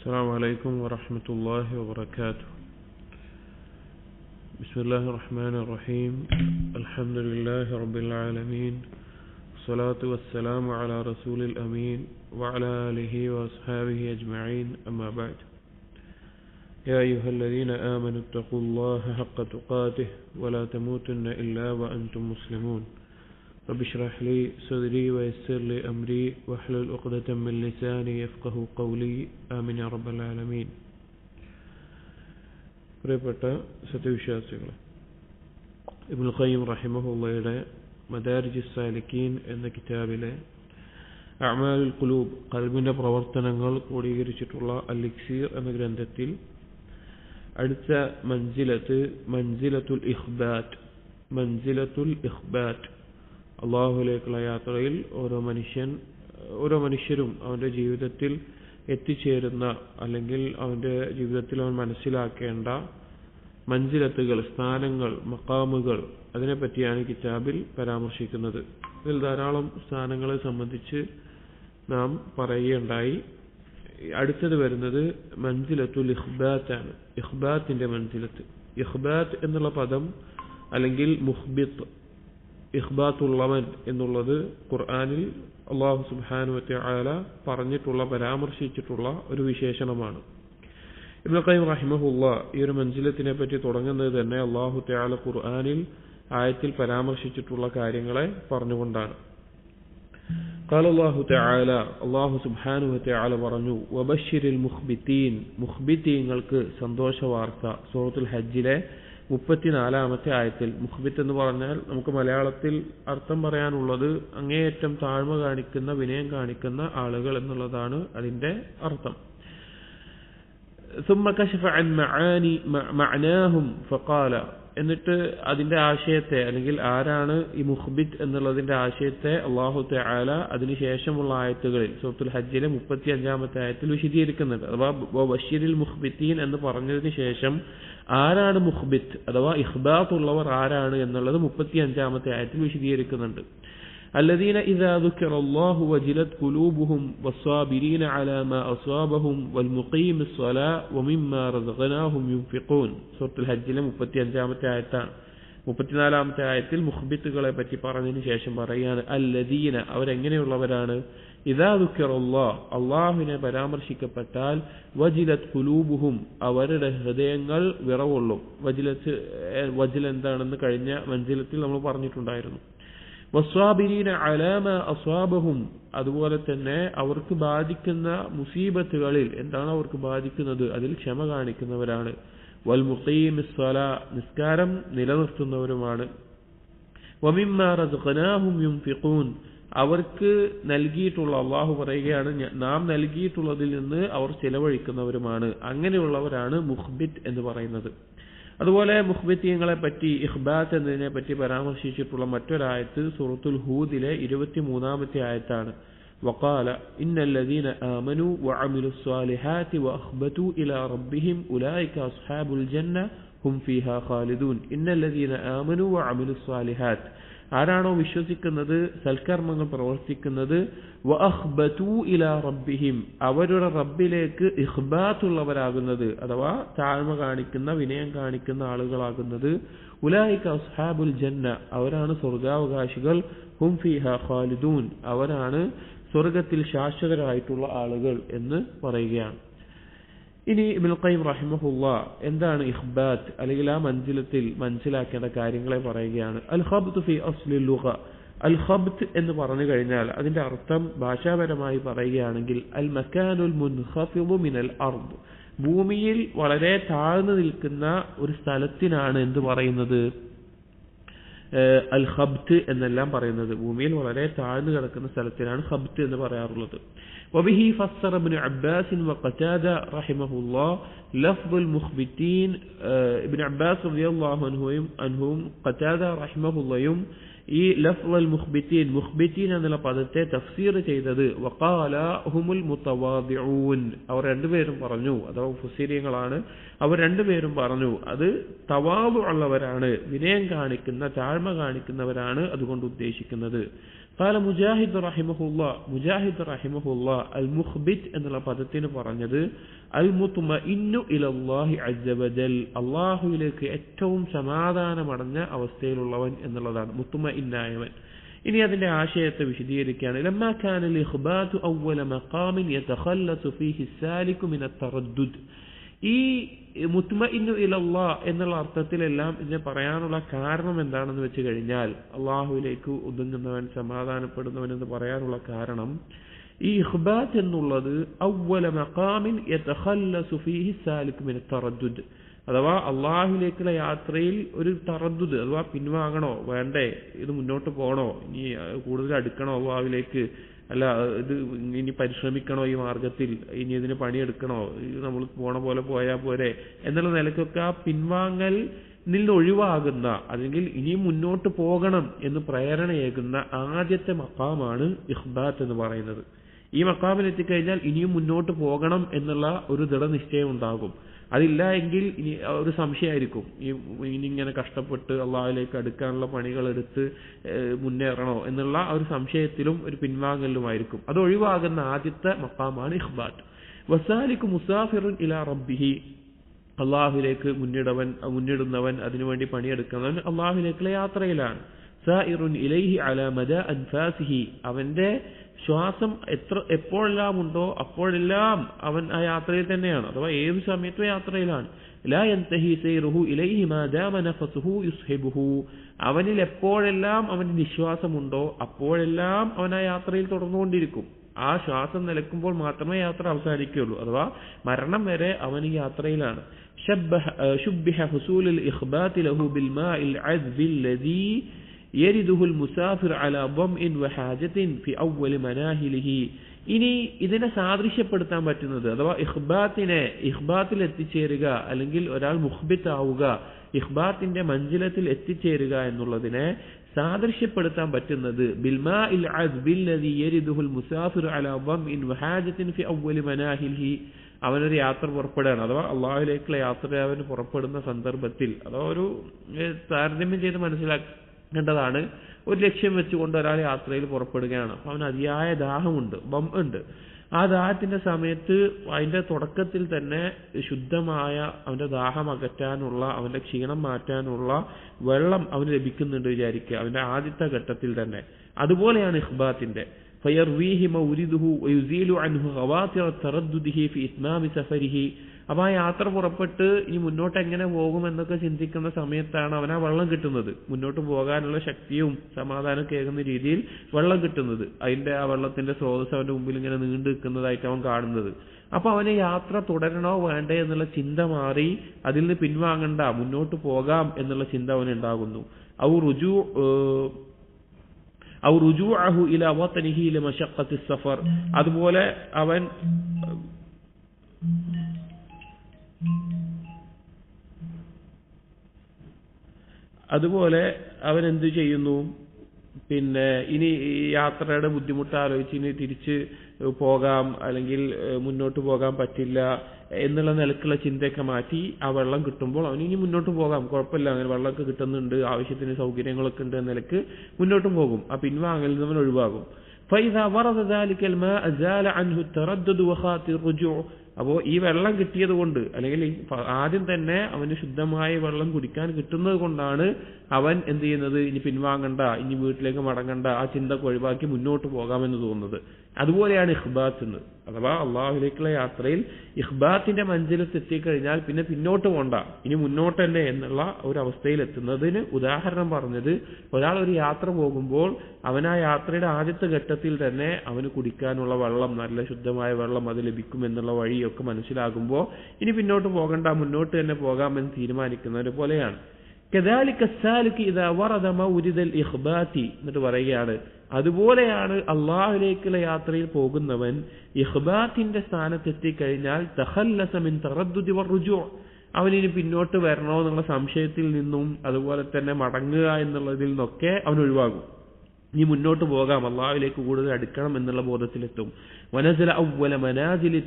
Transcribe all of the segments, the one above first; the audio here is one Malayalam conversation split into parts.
السلام عليكم ورحمة الله وبركاته. بسم الله الرحمن الرحيم. الحمد لله رب العالمين، الصلاة والسلام على رسول الأمين وعلى آله وأصحابه أجمعين، أما بعد. يا أيها الذين آمنوا اتقوا الله حق تقاته ولا تموتن إلا وأنتم مسلمون. رب اشرح لي صدري ويسر لي أمري واحلل عقدة من لساني يفقهوا قولي آمين يا رب العالمين. പ്രിയപ്പെട്ട സത്യവിശ്വാസികളെ, ഇബ്നുൽ ഖയ്യിം റഹിമഹുള്ളയുടെ മദാരിജുസ് സാലിക്കീൻ എന്ന കിതാബിലെ അഅ്മാലുൽ ഖുലൂബ്, ഖൽബിന്റെ പ്രവർത്തനങ്ങൾ ക്രോഡീകരിച്ചിട്ടുള്ള അൽ-ഇക്സീർ എന്ന ഗ്രന്ഥത്തിൽ അടുത്ത മൻസിലത്തുൽ ഇഖ്ബാത്ത്, അള്ളാഹുവിലേക്കുള്ള യാത്രയിൽ ഓരോ മനുഷ്യരും അവന്റെ ജീവിതത്തിൽ എത്തിച്ചേരുന്ന, അല്ലെങ്കിൽ അവന്റെ ജീവിതത്തിൽ അവൻ മനസ്സിലാക്കേണ്ട മൻസിലത്തുകൾ, സ്ഥാനങ്ങൾ, മഖാമുകൾ, അതിനെപ്പറ്റിയാണ് കിതാബിൽ പരാമർശിക്കുന്നത്. ഇതിൽ ധാരാളം സ്ഥാനങ്ങളെ സംബന്ധിച്ച് നാം പറയുകയുണ്ടായി. അടുത്തത് വരുന്നത് മൻസിലത്തുൽ ഇഖ്ബാത്താണ്. ഇഖ്ബാത്തിന്റെ മൻസിലത്ത്. ഇഖ്ബാത്ത് എന്നുള്ള പദം, അല്ലെങ്കിൽ മുഖ്ബിത്ത്, ഇഖ്ബാത്തുള്ളവൻ എന്നുള്ളത് ഖുർആനിൽ അല്ലാഹു സുബ്ഹാനഹു വതആല പരാമർശിച്ചിട്ടുള്ള ഒരു വിശേഷണമാണ്. ഇബ്നുൽ ഖയ്യിം റഹിമഹുല്ലാഹ് ഈ ഒരു മൻസിലത്തിനെ പറ്റി തുടങ്ങുന്നത് തന്നെ അല്ലാഹു തആല ഖുർആനിൽ ആയത്തിൽ പരാമർശിച്ചിട്ടുള്ള കാര്യങ്ങളെ പറഞ്ഞുകൊണ്ടാണ്. قال الله تعالى, അല്ലാഹു സുബ്ഹാനഹു വതആല പറഞ്ഞു, വബശ്ശിരിൽ മുഖ്ബിതീൻ, മുഖ്ബിതീങ്ങൾക്ക് സന്തോഷ വാർത്ത. സൂറത്തുൽ ഹജ്ജിലെ 34-ാമത്തെ ആയത്തിൽ. മുഖ്ബിത്ത് എന്ന് പറഞ്ഞാൽ നമുക്ക് മലയാളത്തിൽ അർത്ഥം പറയാനുള്ളത് അങ്ങേയറ്റം താഴ്മ കാണിക്കുന്ന, വിനയം കാണിക്കുന്ന ആളുകൾ എന്നുള്ളതാണ് അതിന്റെ അർത്ഥം. ثم كشف عن معناهم فقال, എന്നിട്ട് അതിന്റെ ആശയത്തെ, അല്ലെങ്കിൽ ആരാണ് ഈ മുഖ്ബിത്ത് എന്നുള്ളതിന്റെ ആശയത്തെ അല്ലാഹു തആല അതിനുശേഷമുള്ള ആയത്തുകളിൽ സൂറത്തുൽ ഹജ്ജിലെ 35-ാമത്തെ ആയത്തിൽ വിശദീകരിക്കുന്നുണ്ട്. അഥവാ വബശ്ശിരിൽ മുഖ്ബിതീൻ എന്ന് പറഞ്ഞതിന് ശേഷം ആരാണ് മുഖ്ബിത്ത്, അഥവാ ഇഖ്ബാത്തുള്ളവർ ആരാണ് എന്നുള്ളത് 35-ാമത്തെ ആയത്തിൽ വിശദീകരിക്കുന്നുണ്ട്. الذين إذا ذكر الله وجلت قلوبهم والصابرين على ما أصابهم والمقيم الصلاة ومما رزقناهم ينفقون. സൂറത്തുൽ ഹജ്ജിലെ 35-ാമത്തെ ആയത്താണ്. 34-ാമത്തെ ആയത്തിൽ മുഖ്ബിത്തുകളെ പറ്റി പറഞ്ഞതിന് ശേഷം പറയാണ്, അല്ലദീന, അവരെങ്ങനെയുള്ളവരാണ്, ഇദാ ദുക്കിറല്ലാഹ്, അള്ളാഹുവിനെ പരാമർശിക്കപ്പെട്ടാൽ, വജിലത് ഖുലൂബുഹും, അവരുടെ ഹൃദയങ്ങൾ വിറകൊള്ളും. വജിൽ എന്താണെന്ന് കഴിഞ്ഞ മൻസിലത്തിൽ നമ്മൾ പറഞ്ഞിട്ടുണ്ടായിരുന്നു. വസ്വാബിരീന അലാ മാ അസ്വാബഹും, അതുപോലെ തന്നെ അവർക്ക് ബാധിക്കുന്ന മുസീബത്തുകളിൽ എന്താണ് അവർക്ക് ബാധിക്കുന്നത് അതിൽ ക്ഷമ കാണിക്കുന്നവരാണ്. വൽ മുഖീമിസ് സ്വലാ, നിസ്കാരം നിലനിർത്തുന്നവരുമാണ്. വമിമ്മാ റസഖനാഹും യുൻഫിഖൂൻ, അവർക്ക് നൽകിയിട്ടുള്ള, അള്ളാഹു പറയുകയാണ്, നാം നൽകിയിട്ടുള്ളതിൽ നിന്ന് അവർ ചെലവഴിക്കുന്നവരുമാണ്. അങ്ങനെയുള്ളവരാണ് മുഖ്ബിത്ത് എന്ന് പറയുന്നത്. അതുപോലെ മുഖ്ബിത്തീങ്ങളെ പറ്റി, ഇഖ്ബാത്ത് എന്നതിനെ പറ്റി പരാമർശിച്ചിട്ടുള്ള മറ്റൊരായത്ത് സൂറത്തുൽ ഹൂദിലെ 23-ാമത്തെ ആയത്താണ്. വഖാല ഇന്നല്ലദീന ആമനു വഅമിലുസ് സ്വാലിഹാത്തി വഅഖ്ബതു ഇലാ റബ്ബിഹിം ഉലൈക അസ്ഹാബുൽ ജന്ന ഹും ഫീഹാ ഖാലിദൂൻ. ഇന്നല്ലദീന ആമനു വഅമിലുസ് സ്വാലിഹാത്ത്, ആരാണോ വിശ്വസിക്കുന്നത്, സൽക്കർമ്മങ്ങൾ പ്രവർത്തിക്കുന്നത്, വഅഖ്ബതു ഇലാ റബ്ബിഹിം, അവരുടെ റബ്ബിലേക്ക് ഇഖ്ബാത്തുള്ളവരാകുന്നത്, അഥവാ താഴ്മ കാണിക്കുന്ന, വിനയം കാണിക്കുന്ന ആളുകളാകുന്നത്, ഉലൈക അസ്ഹാബുൽ ജന്ന, അവരാണ് സ്വർഗാവകാശികൾ, ഹും ഫീഹാ ഖാലിദൂൻ, അവരാണ് സ്വർഗത്തിൽ ശാശ്വതരായിട്ടുള്ള ആളുകൾ എന്ന് പറയുകയാണ്. ഇനി ഇബ്നുൽ ഖയ്യിം റഹിമഹുല്ലാഹ് എന്താണ് ഇഖ്ബാത്ത്, അല്ലെങ്കിൽ ആ മൻസിലത്തിൽ മനസ്സിലാക്കേണ്ട കാര്യങ്ങളെ പറയുകയാണ്. അൽ ഖബ്ത് ഫി അസ്ലിൽ ലുഗ, അൽ ഖബ്ത് എന്ന് പറഞ്ഞു കഴിഞ്ഞാൽ അതിന്റെ അർത്ഥം ഭാഷാപരമായി പറയുകയാണെങ്കിൽ അൽ മക്കാനുൽ മുൻഖഫിദു മിനൽ അർദ്, ഭൂമിയിൽ വളരെ താഴ്ന്നു നിൽക്കുന്ന ഒരു സ്ഥലത്തിനാണ് എന്ത് പറയുന്നത്, അൽ ഖബ്ത് എന്നെല്ലാം പറയുന്നത്. ഭൂമിയിൽ വളരെ താഴ്ന്നു കിടക്കുന്ന സ്ഥലത്തിനാണ് ഖബ്ത് എന്ന് പറയാറുള്ളത്. وبه فسر ابن عباس وقتادة رحمه الله لفظ المخبتين. ابن عباس رضي الله عنهم قتادة رحمه الله ഈ ലഫ്ളൽ മുഖ്ബിതീൻ, മുഖ്ബിതീൻ എന്നുള്ള പദത്തെ തഫ്സീർ ചെയ്തത് വഖാല ഹുമുൽ മുതവാദിഊൻ, അവർ രണ്ടുപേരും പറഞ്ഞു, അഥവാ മുഫസ്സിരീങ്ങളാണ്, അവർ രണ്ടുപേരും പറഞ്ഞു അത് തവാദു ഉള്ളവരാണ്, വിനയം കാണിക്കുന്ന, താഴ്മ കാണിക്കുന്നവരാണ് അതുകൊണ്ട് ഉദ്ദേശിക്കുന്നത്. ഖാല മുജാഹിദ് റഹിമഹുല്ലാ അൽ മുഖ്ബിത് എന്നുള്ള പദത്തിന് പറഞ്ഞത് അൽ മുത്മഇന്നു ഇലല്ലാഹി അസ്സ വജൽ, അല്ലാഹുവിലേക്ക് ഏറ്റവും സമാധാനമടഞ്ഞ അവസ്ഥയിലുള്ളവൻ എന്നുള്ളതാണ് മുത്മഇന്നായവൻ. ഇനി അതിന്റെ ആശയത്തെ വിശദീകരിക്കുകയാണ്. ലമ്മാ കാന അൽ ഇഖ്ബാതു അവ്വല മഖാമിൻ യതഖല്ലസു ഫീഹി സാലികു മിന തറദ്ദുദ്, ഈ മുത്മഇന്നു ഇലല്ലാഹ് എന്നുള്ള അർത്ഥത്തിലെല്ലാം ഇതിനെ പറയാനുള്ള കാരണം എന്താണെന്ന് വെച്ച് കഴിഞ്ഞാൽ, അള്ളാഹുവിലേക്ക് ഒതുങ്ങുന്നവൻ സമാധാനപ്പെടുന്നവൻ എന്ന് പറയാനുള്ള കാരണം, ഈ ഇഖ്ബാത്ത് എന്നുള്ളത് അവ്വല മഖാമിൻ യതഖല്ലസു ഫീഹി സാലികു മിന തറദ്ദുദ്, അഥവാ അള്ളാഹുവിലേക്കുള്ള യാത്രയിൽ ഒരു തറദ്ദുദ്, അഥവാ പിൻവാങ്ങണോ വേണ്ടേ, ഇത് മുന്നോട്ട് പോകണോ, ഇനി കൂടുതൽ അടുക്കണോ അള്ളാഹുവിലേക്ക്, അല്ല ഇത് ഇനി പരിശ്രമിക്കണോ ഈ മാർഗത്തിൽ, ഇനി ഇതിന് പണിയെടുക്കണോ, നമ്മൾ പോണ പോലെ പോയാൽ പോരെ എന്നുള്ള നിലക്കൊക്കെ ആ പിൻവാങ്ങൽ നിന്ന് ഒഴിവാകുന്ന, അല്ലെങ്കിൽ ഇനിയും മുന്നോട്ട് പോകണം എന്ന് പ്രേരണയേകുന്ന ആദ്യത്തെ മഖാമാണ് ഇഖ്ബാത്ത് എന്ന് പറയുന്നത്. ഈ മഖാമിൽ എത്തിക്കഴിഞ്ഞാൽ ഇനിയും മുന്നോട്ട് പോകണം എന്നുള്ള ഒരു ദൃഢനിശ്ചയം ഉണ്ടാകും. അതില്ല എങ്കിൽ ഇനി ഒരു സംശയമായിരിക്കും, ഇനി ഇങ്ങനെ കഷ്ടപ്പെട്ട് അള്ളാഹുവിലേക്ക് അടുക്കാനുള്ള പണികൾ എടുത്ത് മുന്നേറണോ എന്നുള്ള ഒരു സംശയത്തിലും ഒരു പിൻവാങ്ങലിലുമായിരിക്കും. അത് ഒഴിവാകുന്ന ആദ്യത്തെ മഖാമാണ് ഇഖ്ബാത്ത്. വസാലികു മുസാഫിറുൻ ഇലാ റബ്ബിഹി, അള്ളാഹുവിലേക്ക് മുന്നിടുന്നവൻ, അതിനുവേണ്ടി പണിയെടുക്കുന്നവൻ അള്ളാഹുവിലേക്കുള്ള യാത്രയിലാണ്. സായിറുൻ ഇലൈഹി അലാ മദാ അൻഫാസിഹി, അവന്റെ ശ്വാസം എപ്പോഴെല്ലാം ഉണ്ടോ അപ്പോഴെല്ലാം അവൻ ആ യാത്രയിൽ തന്നെയാണ്, അഥവാ ഏത് സമയത്തും യാത്രയിലാണ്. ലാ യൻതഹി സൈറുഹു ഇലൈഹി മാ ദാമ നഫസുഹു യുസ്ഹിബുഹു, അവനിൽ എപ്പോഴെല്ലാം അവന്റെ നിശ്വാസമുണ്ടോ അപ്പോഴെല്ലാം അവൻ ആ യാത്രയിൽ തുടർന്നുകൊണ്ടിരിക്കും. ആ ശ്വാസം നിലക്കുമ്പോൾ മാത്രമേ യാത്ര അവസാനിക്കുകയുള്ളൂ, അഥവാ മരണം വരെ അവൻ ഈ യാത്രയിലാണ്. ശുബ്ബിഹ ഹുസൂലുൽ ഇഖ്ബാതി ലഹു ബിൽ മാഇൽ അദ്ബിൽ ലദീ യരിദുഹുൽ മുസാഫിർ അലാ ദംഇൻ വഹാജത്തിൻ ഫി അവ്വലി മനാഹിലിഹി. ഇനി ഇതിനെ സാദൃശ്യപ്പെടുത്താൻ പറ്റുന്നത്, അഥവാ ഇഖ്ബാത്തിൽ എത്തിച്ചേരുക, അല്ലെങ്കിൽ ഒരാൾ മുഖ്ബിത്ത് ആവുക, ഇഖ്ബാത്തിന്റെ മഞ്ജിലത്തിൽ എത്തിച്ചേരുക എന്നുള്ളതിനെ സാദൃശ്യപ്പെടുത്താൻ പറ്റുന്നത് ബിൽമാഇൽ അദ്ബിൽ ലദീ യരിദുഹുൽ മുസാഫിർ അലാ ദംഇൻ വഹാജത്തിൻ ഫി അവ്വലി മനാഹിലിഹി. അവനൊരു യാത്ര പുറപ്പെടുകയാണ്, അഥവാ അള്ളാഹുവിലേക്കുള്ള യാത്ര അവന് പുറപ്പെടുന്ന സന്ദർഭത്തിൽ, അഥവാ ഒരു താരതമ്യം ചെയ്ത് മനസ്സിലാക്കേണ്ടതാണ്. ഒരു ലക്ഷ്യം വെച്ചുകൊണ്ട് ഒരാൾ യാത്രയിൽ പുറപ്പെടുകയാണ്, അപ്പൊ അവന് അതിയായ ദാഹമുണ്ട്, ഉണ്ട്. ആ ദാഹത്തിന്റെ സമയത്ത് അതിന്റെ തുടക്കത്തിൽ തന്നെ ശുദ്ധമായ അവന്റെ ദാഹം അകറ്റാനുള്ള, അവന്റെ ക്ഷീണം മാറ്റാനുള്ള വെള്ളം അവന് ലഭിക്കുന്നുണ്ട് വിചാരിക്കുക, അവന്റെ ആദ്യത്തെ ഘട്ടത്തിൽ തന്നെ. അതുപോലെയാണ് ഇഖ്ബാത്തിന്റെ. ഫയർവീഹി മൗരിദുഹു വയുസീലു അൻഹു ഖവാതിറ തറദ്ദുദിഹി ഫി ഇത്മാമി സഫരിഹി. അപ്പൊ ആ യാത്ര പുറപ്പെട്ട് ഇനി മുന്നോട്ട് എങ്ങനെ പോകും എന്നൊക്കെ ചിന്തിക്കുന്ന സമയത്താണ് അവൻ ആ വെള്ളം കിട്ടുന്നത്, മുന്നോട്ട് പോകാനുള്ള ശക്തിയും സമാധാനമൊക്കെ ഏകുന്ന രീതിയിൽ വെള്ളം കിട്ടുന്നത്. അതിന്റെ ആ വെള്ളത്തിന്റെ സ്രോതസ് അവന്റെ മുമ്പിൽ ഇങ്ങനെ നീണ്ടു നിൽക്കുന്നതായിട്ട് അവൻ കാണുന്നത്. അപ്പൊ അവന് യാത്ര തുടരണോ വേണ്ടേ എന്നുള്ള ചിന്ത മാറി അതിൽ നിന്ന് പിൻവാങ്ങണ്ട, മുന്നോട്ട് പോകാം എന്നുള്ള ചിന്ത അവനുണ്ടാകുന്നു. ഔ റുജൂഅഹു ഇലാ വതനിഹി ലിമശഖത്തി സഫർ. അതുപോലെ അവൻ എന്തു ചെയ്യുന്നു, പിന്നെ ഇനി യാത്രയുടെ ബുദ്ധിമുട്ട് ആലോചിച്ച് ഇനി തിരിച്ച് പോകാം, അല്ലെങ്കിൽ മുന്നോട്ട് പോകാൻ പറ്റില്ല എന്നുള്ള നിലക്കുള്ള ചിന്തയൊക്കെ മാറ്റി ആ വെള്ളം കിട്ടുമ്പോൾ അവന് ഇനി മുന്നോട്ട് പോകാം, കുഴപ്പമില്ല, അങ്ങനെ വെള്ളമൊക്കെ കിട്ടുന്നുണ്ട്, ആവശ്യത്തിന് സൗകര്യങ്ങളൊക്കെ ഉണ്ട് എന്ന നിലക്ക് മുന്നോട്ട് പോകും. ആ പിൻവാങ്ങലിൽ നിന്ന് അവൻ ഒഴിവാകും. فإذا ورد ذلك الماء زال عنه التردد وخاطر الرجوع. അപ്പോൾ ഈ വെള്ളം കിട്ടിയത് കൊണ്ട്, അല്ലെങ്കിൽ ആദ്യം തന്നെ അവന് ശുദ്ധമായ വെള്ളം കുടിക്കാൻ കിട്ടുന്നത് കൊണ്ടാണ് അവൻ എന്ത് ചെയ്യുന്നത്, ഇനി പിൻവാങ്ങണ്ട, ഇനി വീട്ടിലേക്ക് മടങ്ങണ്ട, ആ ചിന്ത ഒഴിവാക്കി മുന്നോട്ട് പോകാമെന്ന് തോന്നുന്നത്. അതുപോലെയാണ് ഇഖ്ബാത്ത് എന്ന്, അഥവാ അള്ളാഹുവിലേക്കുള്ള യാത്രയിൽ ഇഖ്ബാത്തിന്റെ മഞ്ചിലത്ത് എത്തിക്കഴിഞ്ഞാൽ പിന്നെ പിന്നോട്ട് പോണ്ട, ഇനി മുന്നോട്ട് തന്നെ എന്നുള്ള ഒരു അവസ്ഥയിൽ എത്തുന്നതിന് ഉദാഹരണം പറഞ്ഞത്, ഒരാൾ ഒരു യാത്ര പോകുമ്പോൾ അവൻ ആ യാത്രയുടെ ആദ്യത്തെ ഘട്ടത്തിൽ തന്നെ അവന് കുടിക്കാനുള്ള വെള്ളം, നല്ല ശുദ്ധമായ വെള്ളം അത് ലഭിക്കുമെന്നുള്ള വഴിയൊക്കെ മനസ്സിലാകുമ്പോൾ ഇനി പിന്നോട്ട് പോകണ്ട, മുന്നോട്ട് തന്നെ പോകാമെന്ന് തീരുമാനിക്കുന്നത് പോലെയാണ്. കദാലിക സാലിക് ഇദാ വറദ മൗരിദൽ ഇഖ്ബാതി, എന്നിട്ട് പറയുകയാണ് അതുപോലെയാണ് അള്ളാഹുവിലേക്കുള്ള യാത്രയിൽ പോകുന്നവൻ ഇഖ്ബാത്തിന്റെ സ്ഥാനത്തെത്തിക്കഴിഞ്ഞാൽ തഖല്ലസ മിൻ തറദ്ദുദി വറുജൂ, അവനിനി പിന്നോട്ട് വരണോ എന്നുള്ള സംശയത്തിൽ നിന്നും അതുപോലെ തന്നെ മടങ്ങുക എന്നുള്ളതിൽ നിന്നൊക്കെ അവൻ ഒഴിവാകും. ഇനി മുന്നോട്ട് പോകാം, അള്ളാഹുവിലേക്ക് കൂടുതൽ അടുക്കണം എന്നുള്ള ബോധത്തിലെത്തും. വനസല അവ്വല മനാസിലി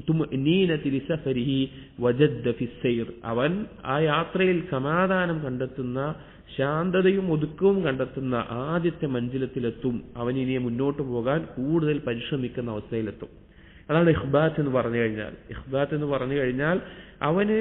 തുമഅനീനതി ലിസഫരിഹി വജദ്ദ ഫിസ്സൈർ, അവൻ ആ യാത്രയിൽ സമാധാനം കണ്ടെത്തുന്ന, ശാന്തതയും ഒതുക്കവും കണ്ടെത്തുന്ന ആദ്യത്തെ മഞ്ചിലത്തിലെത്തും. അവൻ ഇനി മുന്നോട്ട് പോകാൻ കൂടുതൽ പരിശ്രമിക്കുന്ന അവസ്ഥയിലെത്തും. അതാണ് ഇഖ്ബാത്ത് എന്ന് പറഞ്ഞു കഴിഞ്ഞാൽ. ഇഖ്ബാത്ത് എന്ന് പറഞ്ഞു കഴിഞ്ഞാൽ അവന്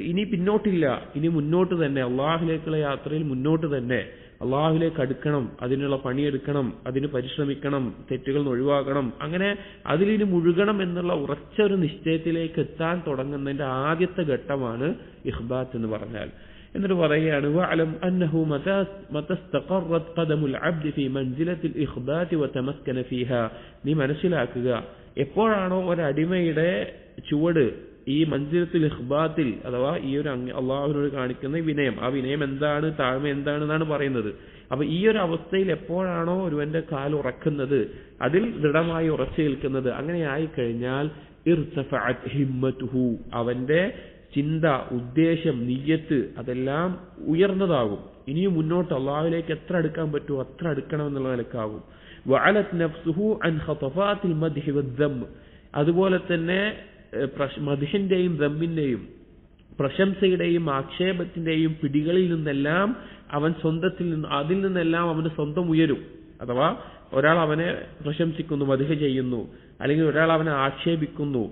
ഇനി പിന്നോട്ടില്ല, ഇനി മുന്നോട്ട് തന്നെ, അള്ളാഹുലേക്കുള്ള യാത്രയിൽ മുന്നോട്ട് തന്നെ, അള്ളാഹുലേക്ക് അടുക്കണം, അതിനുള്ള പണിയെടുക്കണം, അതിന് പരിശ്രമിക്കണം, തെറ്റുകൾ ഒഴിവാക്കണം, അങ്ങനെ അതിലിനി മുഴുകണം എന്നുള്ള ഉറച്ച ഒരു നിശ്ചയത്തിലേക്ക് എത്താൻ തുടങ്ങുന്നതിന്റെ ആദ്യത്തെ ഘട്ടമാണ് ഇഖ്ബാത്ത് എന്ന് പറഞ്ഞാൽ. എന്നിട്ട് പറയുകയാണ്, വഅലം അന്നഹു മതസ്തഖറത് ഖദമുൽ അബ്ദി ഫീ മൻസിലത്തിൽ ഇഖ്ബാത്തി വതമക്കന ഫീഹാ, നീ മനസ്സിലാക്കുക, എപ്പോഴാണോ ഒരടിമയുടെ ചുവട് ഈ മൻസിലത്തുൽ ഇഖ്ബാത്തിൽ, അഥവാ ഈ ഒരു അള്ളാഹുവിനോട് കാണിക്കുന്ന വിനയം, ആ വിനയം എന്താണ്, താഴ്മ എന്താണെന്നാണ് പറയുന്നത്. അപ്പൊ ഈ ഒരു അവസ്ഥയിൽ എപ്പോഴാണോ ഒരുവന്റെ കാൽ ഉറക്കുന്നത്, അതിൽ ദൃഢമായി ഉറച്ചു നിൽക്കുന്നത്, അങ്ങനെ ആയിക്കഴിഞ്ഞാൽ ഇർതഫഅത് ഹിമ്മതുഹു, അവന്റെ ചിന്ത, ഉദ്ദേശം, നിയ്യത്ത് അതെല്ലാം ഉയർന്നതാകും. ഇനിയും മുന്നോട്ട് അള്ളാഹുവിലേക്ക് എത്ര അടുക്കാൻ പറ്റുമോ അത്ര അടുക്കണം എന്നുള്ള നിലക്കാകും. വഅലത് നഫ്സുഹു അൻ ഖതഫാത്തിൽ മദ്ഹി വദ്ദം, അതുപോലെ തന്നെ മദ്ഹിന്റെയും ദമ്മിന്റെയും, പ്രശംസയുടെയും ആക്ഷേപത്തിന്റെയും പിടികളിൽ നിന്നെല്ലാം അവൻ അതിൽ നിന്നെല്ലാം അവന് സ്വന്തം ഉയരും. അഥവാ ഒരാൾ അവനെ പ്രശംസിക്കുന്നു, മദ്ഹ് ചെയ്യുന്നു, അല്ലെങ്കിൽ ഒരാൾ അവനെ ആക്ഷേപിക്കുന്നു,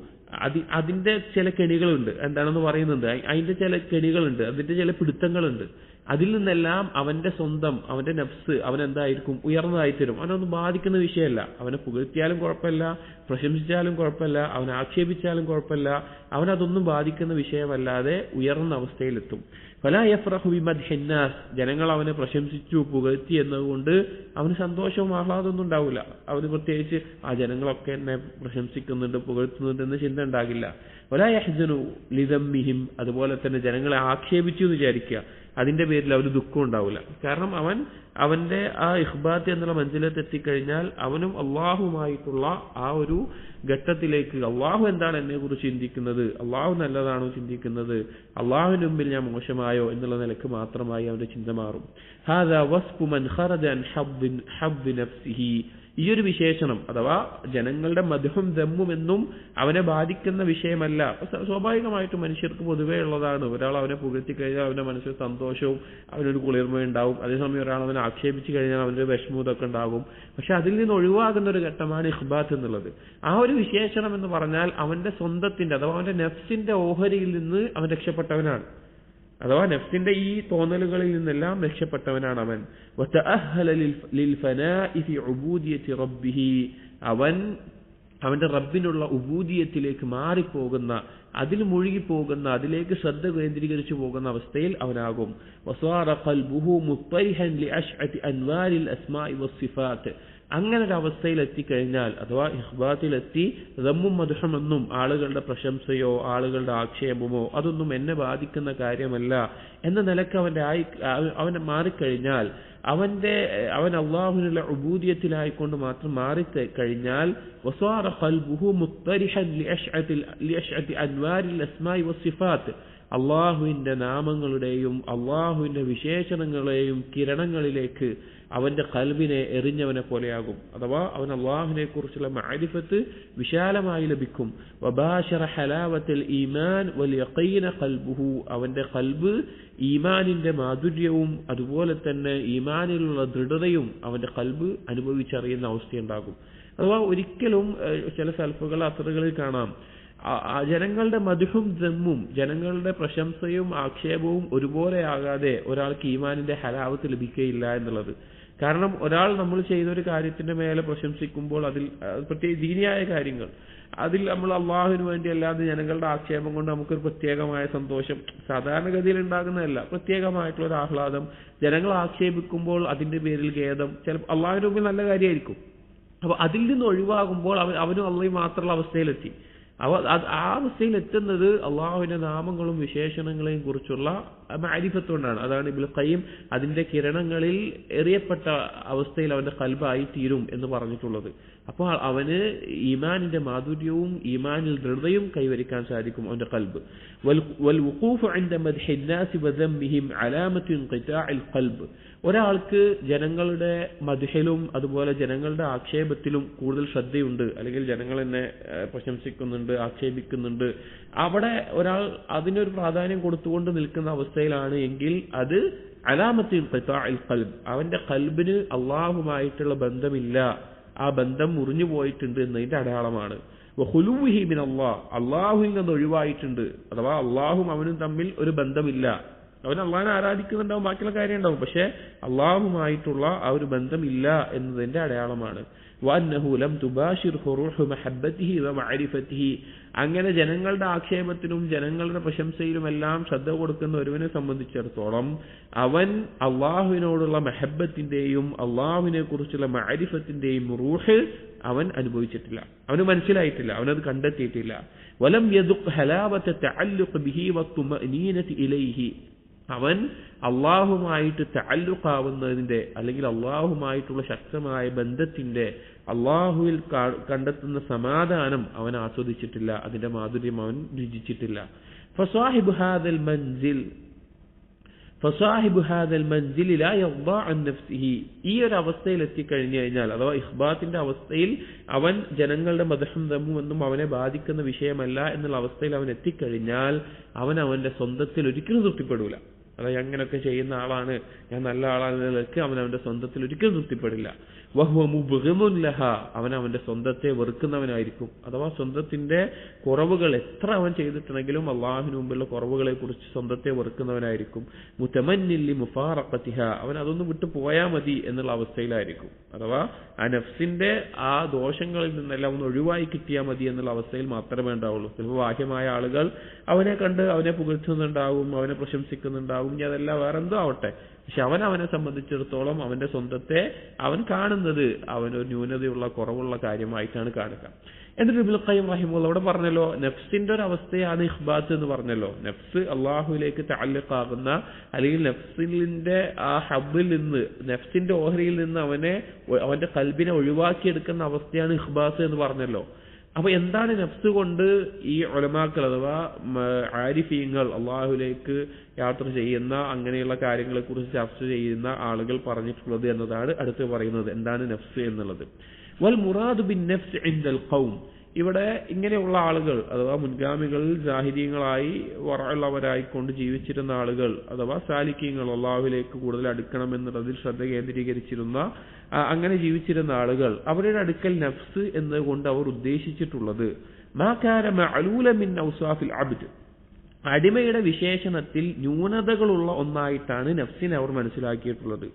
അതിന്റെ ചില കെണികളുണ്ട്, എന്താണെന്ന് പറയുന്നുണ്ട്, അതിന്റെ ചില കെണികളുണ്ട്, അതിന്റെ ചില പിടുത്തങ്ങളുണ്ട്. അതിൽ നിന്നെല്ലാം അവന്റെ സ്വന്തം, അവന്റെ നഫ്സ് അവനെന്തായിരിക്കും, ഉയർന്നതായി തരും. അവനൊന്നും ബാധിക്കുന്ന വിഷയമല്ല. അവനെ പുകഴ്ത്തിയാലും കുഴപ്പമില്ല, പ്രശംസിച്ചാലും കുഴപ്പമില്ല, അവനെ ആക്ഷേപിച്ചാലും കുഴപ്പമില്ല, അവനതൊന്നും ബാധിക്കുന്ന വിഷയമല്ലാതെ ഉയർന്ന അവസ്ഥയിലെത്തും. ഫലാ യഫ്റഹു ബിമദ്ഹിന്നാസ്, ജനങ്ങൾ അവനെ പ്രശംസിച്ചു പുകഴ്ത്തി എന്നതുകൊണ്ട് അവന് സന്തോഷവും ആഹ്ലാദമൊന്നും ഉണ്ടാവില്ല. അവന് പ്രത്യേകിച്ച് ആ ജനങ്ങളൊക്കെ എന്നെ പ്രശംസിക്കുന്നുണ്ട്, പുകഴ്ത്തുന്നുണ്ട് എന്ന ചിന്ത ഉണ്ടാകില്ല. വലാ യഹ്സനു ലിദമ്മിഹിം, അതുപോലെ തന്നെ ജനങ്ങളെ ആക്ഷേപിച്ചു എന്ന് വിചാരിക്കുക, അതിന്റെ പേരിൽ അവന് ദുഃഖം ഉണ്ടാവില്ല. കാരണം അവന്റെ ആ ഇഖ്ബാത്ത് എന്നുള്ള മഞ്ചിലത്ത് എത്തിക്കഴിഞ്ഞാൽ അവനും അള്ളാഹുമായിട്ടുള്ള ആ ഒരു ഘട്ടത്തിലേക്ക്, അള്ളാഹു എന്താണ് എന്നെ കുറിച്ച് ചിന്തിക്കുന്നത്, അള്ളാഹു നല്ലതാണോ ചിന്തിക്കുന്നത്, അള്ളാഹുവിന് മുമ്പിൽ ഞാൻ മോശമായോ എന്നുള്ള നിലക്ക് മാത്രമായി അവന്റെ ചിന്ത മാറും. ഹാദാ വസ്ഫു മൻ ഖറജ അൻ ഹബ്ബി നഫ്സിഹി, ഈ ഒരു വിശേഷണം അഥവാ ജനങ്ങളുടെ മദ്ഹും ദമ്മും എന്നും അവനെ ബാധിക്കുന്ന വിഷയമല്ല. സ്വാഭാവികമായിട്ടും മനുഷ്യർക്ക് പൊതുവേ ഉള്ളതാണ്. ഒരാൾ അവനെ പുകഴ്ത്തി കഴിഞ്ഞാൽ അവന്റെ മനസ്സിൽ സന്തോഷവും അവനൊരു കുളിർമയുണ്ടാവും. അതേസമയം ഒരാൾ അവനെ ആക്ഷേപിച്ചു കഴിഞ്ഞാൽ അവന്റെ വിഷമവും ഇതൊക്കെ ഉണ്ടാകും. പക്ഷെ അതിൽ നിന്ന് ഒഴിവാകുന്ന ഒരു ഘട്ടമാണ് ഇഖ്ബാത്ത് എന്നുള്ളത്. ആ ഒരു വിശേഷണം എന്ന് പറഞ്ഞാൽ അവന്റെ സ്വന്തത്തിന്റെ, അഥവാ അവന്റെ നഫ്സിന്റെ ഓഹരിയിൽ നിന്ന് അവൻ രക്ഷപ്പെട്ടവനാണ്. അഥവാ നഫ്സിന്റെ ഈ തോന്നലുകളിൽ നിന്നെല്ലാം രക്ഷപ്പെട്ടവനാണ് അവൻ. അവന്റെ റബ്ബിനുള്ള ഉബൂദിയത്തിലേക്ക് മാറിപ്പോകുന്ന, അതിൽ മുഴുകിപ്പോകുന്ന, അതിലേക്ക് ശ്രദ്ധ കേന്ദ്രീകരിച്ചു പോകുന്ന അവസ്ഥയിൽ അവനാകും. അങ്ങനെ ഒരു അവസ്ഥയിൽ എത്തിക്കഴിഞ്ഞാൽ, അഥവാ ഇഖ്ബാത്തിലെത്തി ദമ്മും മദ്ഹും എന്നും ആളുകളുടെ പ്രശംസയോ ആളുകളുടെ ആക്ഷേപമോ അതൊന്നും എന്നെ ബാധിക്കുന്ന കാര്യമല്ല എന്ന നിലക്ക് അവൻ മാറിക്കഴിഞ്ഞാൽ, അവൻ അള്ളാഹുവിനുള്ള ഉബൂദിയത്തിലായിക്കൊണ്ട് മാത്രം മാറിക്കഴിഞ്ഞാൽ, വസ്വാറ ഖൽബുഹു മുത്തരിഹൻ ലിഅശ്അതി അൻവാരിൽ അസ്മാഇ വസ്സിഫാത്ത്, അള്ളാഹുവിന്റെ നാമങ്ങളുടെയും അള്ളാഹുവിന്റെ വിശേഷണങ്ങളെയും കിരണങ്ങളിലേക്ക് അവന്റെ ഖൽബിനെ എറിഞ്ഞവനെ പോലെയാകും. അഥവാ അവൻ അള്ളാഹുവിനെ കുറിച്ചുള്ള മഅരിഫത്ത് വിശാലമായി ലഭിക്കും. വബാശറ ഹലാവത്തുൽ ഈമാൻ വൽ യഖീന ഖൽബുഹു, അവന്റെ ഖൽബ് ഈമാനിന്റെ മാധുര്യവും അതുപോലെ തന്നെ ഈമാനിലുള്ള ദൃഢതയും അവന്റെ ഖൽബ് അനുഭവിച്ചറിയുന്ന അവസ്ഥയുണ്ടാകും. അഥവാ ഒരിക്കലും ചില സൽഫുകൾ അസറുകളിൽ കാണാം, ജനങ്ങളുടെ മദ്ഹും ദമ്മും, ജനങ്ങളുടെ പ്രശംസയും ആക്ഷേപവും ഒരുപോലെ ആകാതെ ഒരാൾക്ക് ഈമാനിന്റെ ഹലാവത്ത് ലഭിക്കുകയില്ല എന്നുള്ളത്. കാരണം ഒരാൾ നമ്മൾ ചെയ്യുന്ന ഒരു കാര്യത്തിന്റെ മേലെ പ്രശംസിക്കുമ്പോൾ അതിൽ പ്രത്യേക ദീനിയായ കാര്യങ്ങൾ, അതിൽ നമ്മൾ അള്ളാഹുവിന് വേണ്ടി അല്ലാതെ ജനങ്ങളുടെ ആക്ഷേപം കൊണ്ട് നമുക്കൊരു പ്രത്യേകമായ സന്തോഷം സാധാരണഗതിയിൽ ഉണ്ടാകുന്നതല്ല, പ്രത്യേകമായിട്ടുള്ള ഒരു ആഹ്ലാദം. ജനങ്ങൾ ആക്ഷേപിക്കുമ്പോൾ അതിന്റെ പേരിൽ ഖേദം, ചിലപ്പോൾ അള്ളാഹുവിന് മുമ്പിൽ നല്ല കാര്യമായിരിക്കും. അപ്പൊ അതിൽ നിന്ന് ഒഴിവാകുമ്പോൾ അവനും അള്ളാഹു മാത്രമുള്ള അവസ്ഥയിലെത്തി. ആ അവസ്ഥയിൽ എത്തുന്നത് അള്ളാഹുവിന്റെ നാമങ്ങളും വിശേഷണങ്ങളെയും കുറിച്ചുള്ള മഅരിഫത്തുകൊണ്ടാണ്. അതാണ് ഇബ്നുൽ ഖയ്യിം അതിന്റെ കിരണങ്ങളിൽ എറിയപ്പെട്ട അവസ്ഥയിൽ അവന്റെ ഖൽബായി തീരും എന്ന് പറഞ്ഞിട്ടുള്ളത്. അപ്പോൾ അവന് ഈമാനിന്റെ മാധുര്യവും ഈമാനിൽ ദൃഢതയും കൈവരിക്കാൻ സാധിക്കും അവന്റെ ഖൽബ്. വൽവുഖൂഫു ഇൻദ മദ്ഹിൻ നാസി വദമ്മിഹിം അലാമത്തു ഇൻഖിതാഇൽ ഖൽബ്. ഒരാൾക്ക് ജനങ്ങളുടെ മദ്ഹിലും അതുപോലെ ജനങ്ങളുടെ ആക്ഷേപത്തിലും കൂടുതൽ ശ്രദ്ധയുണ്ട്, അല്ലെങ്കിൽ ജനങ്ങൾ എന്നെ പ്രശംസിക്കുന്നുണ്ട്, ആക്ഷേപിക്കുന്നുണ്ട്, അവിടെ ഒരാൾ അതിനൊരു പ്രാധാന്യം കൊടുത്തുകൊണ്ട് നിൽക്കുന്ന അവസ്ഥയിലാണ് എങ്കിൽ അത് അലാമത്തു ഇൻഖിതാഇൽ ഖൽബ്, അവന്റെ ഖൽബിന് അല്ലാഹുമായിട്ടുള്ള ബന്ധമില്ല, ആ ബന്ധം മുറിഞ്ഞു പോയിട്ടുണ്ട് എന്നതിന്റെ അടയാളമാണ്. വഖുലുഹി മിനല്ലാഹ്, അല്ലാഹുവിൽ നിന്ന് ഒഴിവായിട്ടുണ്ട്, അഥവാ അല്ലാഹും അവനും തമ്മിൽ ഒരു ബന്ധമില്ല. അവൻ അള്ളാഹിനെ ആരാധിക്കുന്നുണ്ടാവും, ബാക്കിയുള്ള കാര്യം ഉണ്ടാവും, പക്ഷെ അള്ളാഹുമായിട്ടുള്ള ആ ഒരു ബന്ധം ഇല്ല എന്നതിന്റെ അടയാളമാണ്. വഅന്നഹു ലം തുബാശിർഹു റൂഹു മഹബ്ബതിഹി വമഅരിഫതിഹി. അങ്ങനെ ജനങ്ങളുടെ ആക്ഷേപത്തിലും ജനങ്ങളുടെ പ്രശംസയിലുമെല്ലാം ശ്രദ്ധ കൊടുക്കുന്ന ഒരുവനെ സംബന്ധിച്ചിടത്തോളം അവൻ അള്ളാഹുവിനോടുള്ള മഹബ്ബത്തിന്റെയും അള്ളാഹുവിനെ കുറിച്ചുള്ള മഅരിഫത്തിന്റെയും റൂഹ് അവൻ അനുഭവിച്ചിട്ടില്ല, അവന് മനസ്സിലായിട്ടില്ല, അവനത് കണ്ടെത്തിയിട്ടില്ല. വലം യദുഖ് ഹലാവത തഅല്ലുഖ് ബിഹി വത്തുമഅനീനതി ഇലൈഹി. അവൻ അള്ളാഹുമായിട്ട് തഅല്ലുഖാവുന്നതിന്റെ അല്ലെങ്കിൽ അള്ളാഹുമായിട്ടുള്ള ശക്തമായ ബന്ധത്തിന്റെ അള്ളാഹുവിൽ കണ്ടെത്തുന്ന സമാധാനം അവൻ ആസ്വദിച്ചിട്ടില്ല, അതിന്റെ മാധുര്യം അവൻ രുചിച്ചിട്ടില്ല. ഫസാഹിബു ഹാദൽ മൻസിൽ ലാ യർദാ അൻ നഫ്സിഹി. ഈ ഒരു അവസ്ഥയിൽ എത്തിക്കഴിഞ്ഞു കഴിഞ്ഞാൽ, അഥവാ ഇഖ്ബാത്തിന്റെ അവസ്ഥയിൽ അവൻ ജനങ്ങളുടെ മദ്ഹും ദമ്മും ഒന്നും അവനെ ബാധിക്കുന്ന വിഷയമല്ല എന്നുള്ള അവസ്ഥയിൽ അവൻ എത്തിക്കഴിഞ്ഞാൽ അവൻ അവന്റെ സ്വന്തത്തിൽ ഒരിക്കലും തൃപ്തിപ്പെടൂല. അതായത് അങ്ങനെയൊക്കെ ചെയ്യുന്ന ആളാണ്, ഞാൻ നല്ല ആളാണെന്നൊക്കെ അവൻ അവന്റെ സ്വന്തത്തിൽ ഒരിക്കലും തൃപ്തിപ്പെടില്ല. വഹുവ മുബ്ഗിമുൻ ലഹ, അവൻ അവന്റെ സ്വന്തത്തെ വെറുക്കുന്നവനായിരിക്കും. അഥവാ സ്വന്തത്തിന്റെ കുറവുകൾ എത്ര അവൻ ചെയ്തിട്ടുണ്ടെങ്കിലും അള്ളാഹുവിന് മുമ്പുള്ള കുറവുകളെ കുറിച്ച് സ്വന്തത്തെ വെറുക്കുന്നവനായിരിക്കും. മുതമന്നിൻ ലി മുഫാറഖതിഹ, അവൻ അതൊന്നും വിട്ടു പോയാൽ മതി എന്നുള്ള അവസ്ഥയിലായിരിക്കും. അഥവാ ആ നഫ്സിന്റെ ആ ദോഷങ്ങളിൽ നിന്നെല്ലാം ഒന്ന് ഒഴിവായി കിട്ടിയാൽ മതി എന്നുള്ള അവസ്ഥയിൽ മാത്രമേ ഉണ്ടാവുള്ളൂ. ചിലപ്പോൾ ബാഹ്യമായ ആളുകൾ അവനെ കണ്ട് അവനെ പുകഴ്ത്തുന്നുണ്ടാവും, അവനെ പ്രശംസിക്കുന്നുണ്ടാവും, ഇനി അതെല്ലാം വേറെന്തോ ആവട്ടെ, പക്ഷെ അവനെ സംബന്ധിച്ചിടത്തോളം അവന്റെ സ്വന്തത്തെ അവൻ കാണുന്നത് അവനൊരു ന്യൂനതയുള്ള കുറവുള്ള കാര്യമായിട്ടാണ് കാണുക. എന്നിട്ട് ഇബ്നുൽ ഖയ്യിം റഹിമഹുല്ലാഹ് അവിടെ പറഞ്ഞല്ലോ, നഫ്സിന്റെ ഒരു അവസ്ഥയാണ് ഇഖ്ബാത്ത് എന്ന് പറഞ്ഞല്ലോ. നഫ്സ് അള്ളാഹുവിലേക്ക് തഅല്ലുഖാകുന്ന, അല്ലെങ്കിൽ നഫ്സിന്റെ ആ ഹബ്ബിൽ നിന്ന്, നഫ്സിന്റെ ഓഹരിയിൽ നിന്ന് അവന്റെ ഖൽബിനെ ഒഴിവാക്കിയെടുക്കുന്ന അവസ്ഥയാണ് ഇഖ്ബാത്ത് എന്ന് പറഞ്ഞല്ലോ. അപ്പൊ എന്താണ് നഫ്സ് കൊണ്ട് ഈ ഉലമാക്കൾ അഥവാ ആരിഫീങ്ങൾ, അള്ളാഹുലേക്ക് യാത്ര ചെയ്യുന്ന അങ്ങനെയുള്ള കാര്യങ്ങളെ കുറിച്ച് ചർച്ച ചെയ്യുന്ന ആളുകൾ പറഞ്ഞിട്ടുള്ളത് എന്നതാണ് അടുത്ത് പറയുന്നത്. എന്താണ് നഫ്സ് എന്നുള്ളത്? വൽ മുറാദു ബിൻ നഫ്സ് ഇൻദൽ ഖൗം. ഇവിടെ ഇങ്ങനെയുള്ള ആളുകൾ അഥവാ മുൻഗാമികളിൽ ജാഹിദീങ്ങളായി വറഉള്ളവരായിക്കൊണ്ട് ജീവിച്ചിരുന്ന ആളുകൾ അഥവാ സാലിക്കീങ്ങൾ, അള്ളാഹുവിലേക്ക് കൂടുതൽ അടുക്കണം എന്നുള്ളതിൽ ശ്രദ്ധ കേന്ദ്രീകരിച്ചിരുന്ന അങ്ങനെ ജീവിച്ചിരുന്ന ആളുകൾ, അവരുടെ അടുക്കൽ നഫ്സ് എന്നുകൊണ്ട് അവർ ഉദ്ദേശിച്ചിട്ടുള്ളത് മാ കാന മഅലൂല മിൻ ഔസാഫിൽ അബ്ദ്, അടിമയുടെ വിശേഷണത്തിൽ ന്യൂനതകളുള്ള ഒന്നായിട്ടാണ് നഫ്സിനെ അവർ മനസ്സിലാക്കിയിട്ടുള്ളത്.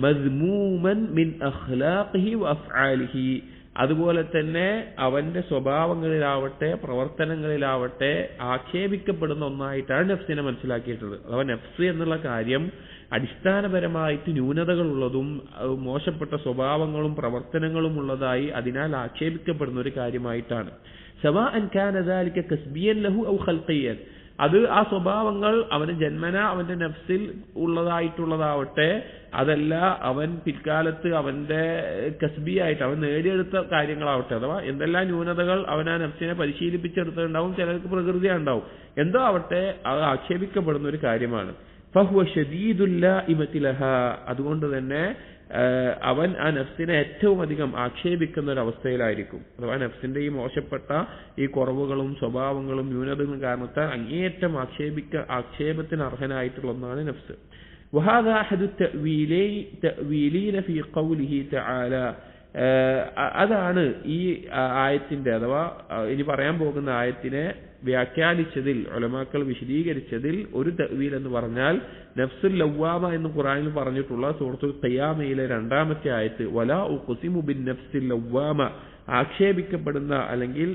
മദ്മൂമൻ മിൻ അഖ്ലാഖിഹി വഅഫ്ആലിഹി, അതുപോലെ തന്നെ അവന്റെ സ്വഭാവങ്ങളിലാവട്ടെ പ്രവർത്തനങ്ങളിലാവട്ടെ ആക്ഷേപിക്കപ്പെടുന്ന ഒന്നായിട്ടാണ് നഫ്സിനെ മനസ്സിലാക്കിയിട്ടുള്ളത്. അഥവാ നഫ്സ് എന്നുള്ള കാര്യം അടിസ്ഥാനപരമായിട്ട് ന്യൂനതകളുള്ളതും മോശപ്പെട്ട സ്വഭാവങ്ങളും പ്രവർത്തനങ്ങളും ഉള്ളതായി അതിനാൽ ആക്ഷേപിക്കപ്പെടുന്ന ഒരു കാര്യമായിട്ടാണ്. സവാഅൻ കാന ദാലിക കസ്ബിയൻ ലഹു ഔ ഖൽഖിയൻ, അത് ആ സ്വഭാവങ്ങൾ അവന് ജന്മന അവന്റെ നഫ്സിൽ ഉള്ളതായിട്ടുള്ളതാവട്ടെ, അതല്ല അവൻ പിൽക്കാലത്ത് അവന്റെ കസ്ബിയായിട്ട് അവൻ നേടിയെടുത്ത കാര്യങ്ങളാവട്ടെ, അഥവാ എന്തെല്ലാം ന്യൂനതകൾ അവൻ ആ നഫ്സിനെ പരിശീലിപ്പിച്ചെടുത്തിട്ടുണ്ടാവും, ചിലർക്ക് പ്രകൃതി ഉണ്ടാവും, എന്തോ ആവട്ടെ അത് ആക്ഷേപിക്കപ്പെടുന്ന ഒരു കാര്യമാണ്. ഫഹുവ ശദീദുൽ ലാഇമതി ലഹാ, അതുകൊണ്ട് തന്നെ അവൻ ആ നഫ്സിനെ ഏറ്റവും അധികം ആക്ഷേപിക്കുന്ന ഒരു അവസ്ഥയിലായിരിക്കും. അഥവാ നഫ്സിന്റെ ഈ മോശപ്പെട്ട ഈ കുറവുകളും സ്വഭാവങ്ങളും ന്യൂനതകളും കാരണത്താൽ അങ്ങേയറ്റം ആക്ഷേപത്തിന് അർഹനായിട്ടുള്ള ഒന്നാണ് നഫ്സ്. وهذا أحد التأويلين في قوله تعالى. അതാണ് ഈ ആയത്തിന്റെ അഥവാ ഇനി പറയാൻ പോകുന്ന ആയത്തിനെ വ്യാഖ്യാനിച്ചതിൽ ഉലമാക്കൾ വിശദീകരിച്ചതിൽ ഒരു തഅ്വീൽ എന്ന് പറഞ്ഞാൽ നഫ്സുൽ ലവ്വാമ എന്ന് ഖുർആനിൽ പറഞ്ഞിട്ടുള്ള സൂറത്തുൽ ഖിയാമയിലെ 2-ാമത്തെ ആയത്ത് വലാ ഉഖ്സിമു ബിൻ നഫ്സിൽ ലവ്വാമ, ആക്ഷേപിക്കപ്പെടുന്ന അല്ലെങ്കിൽ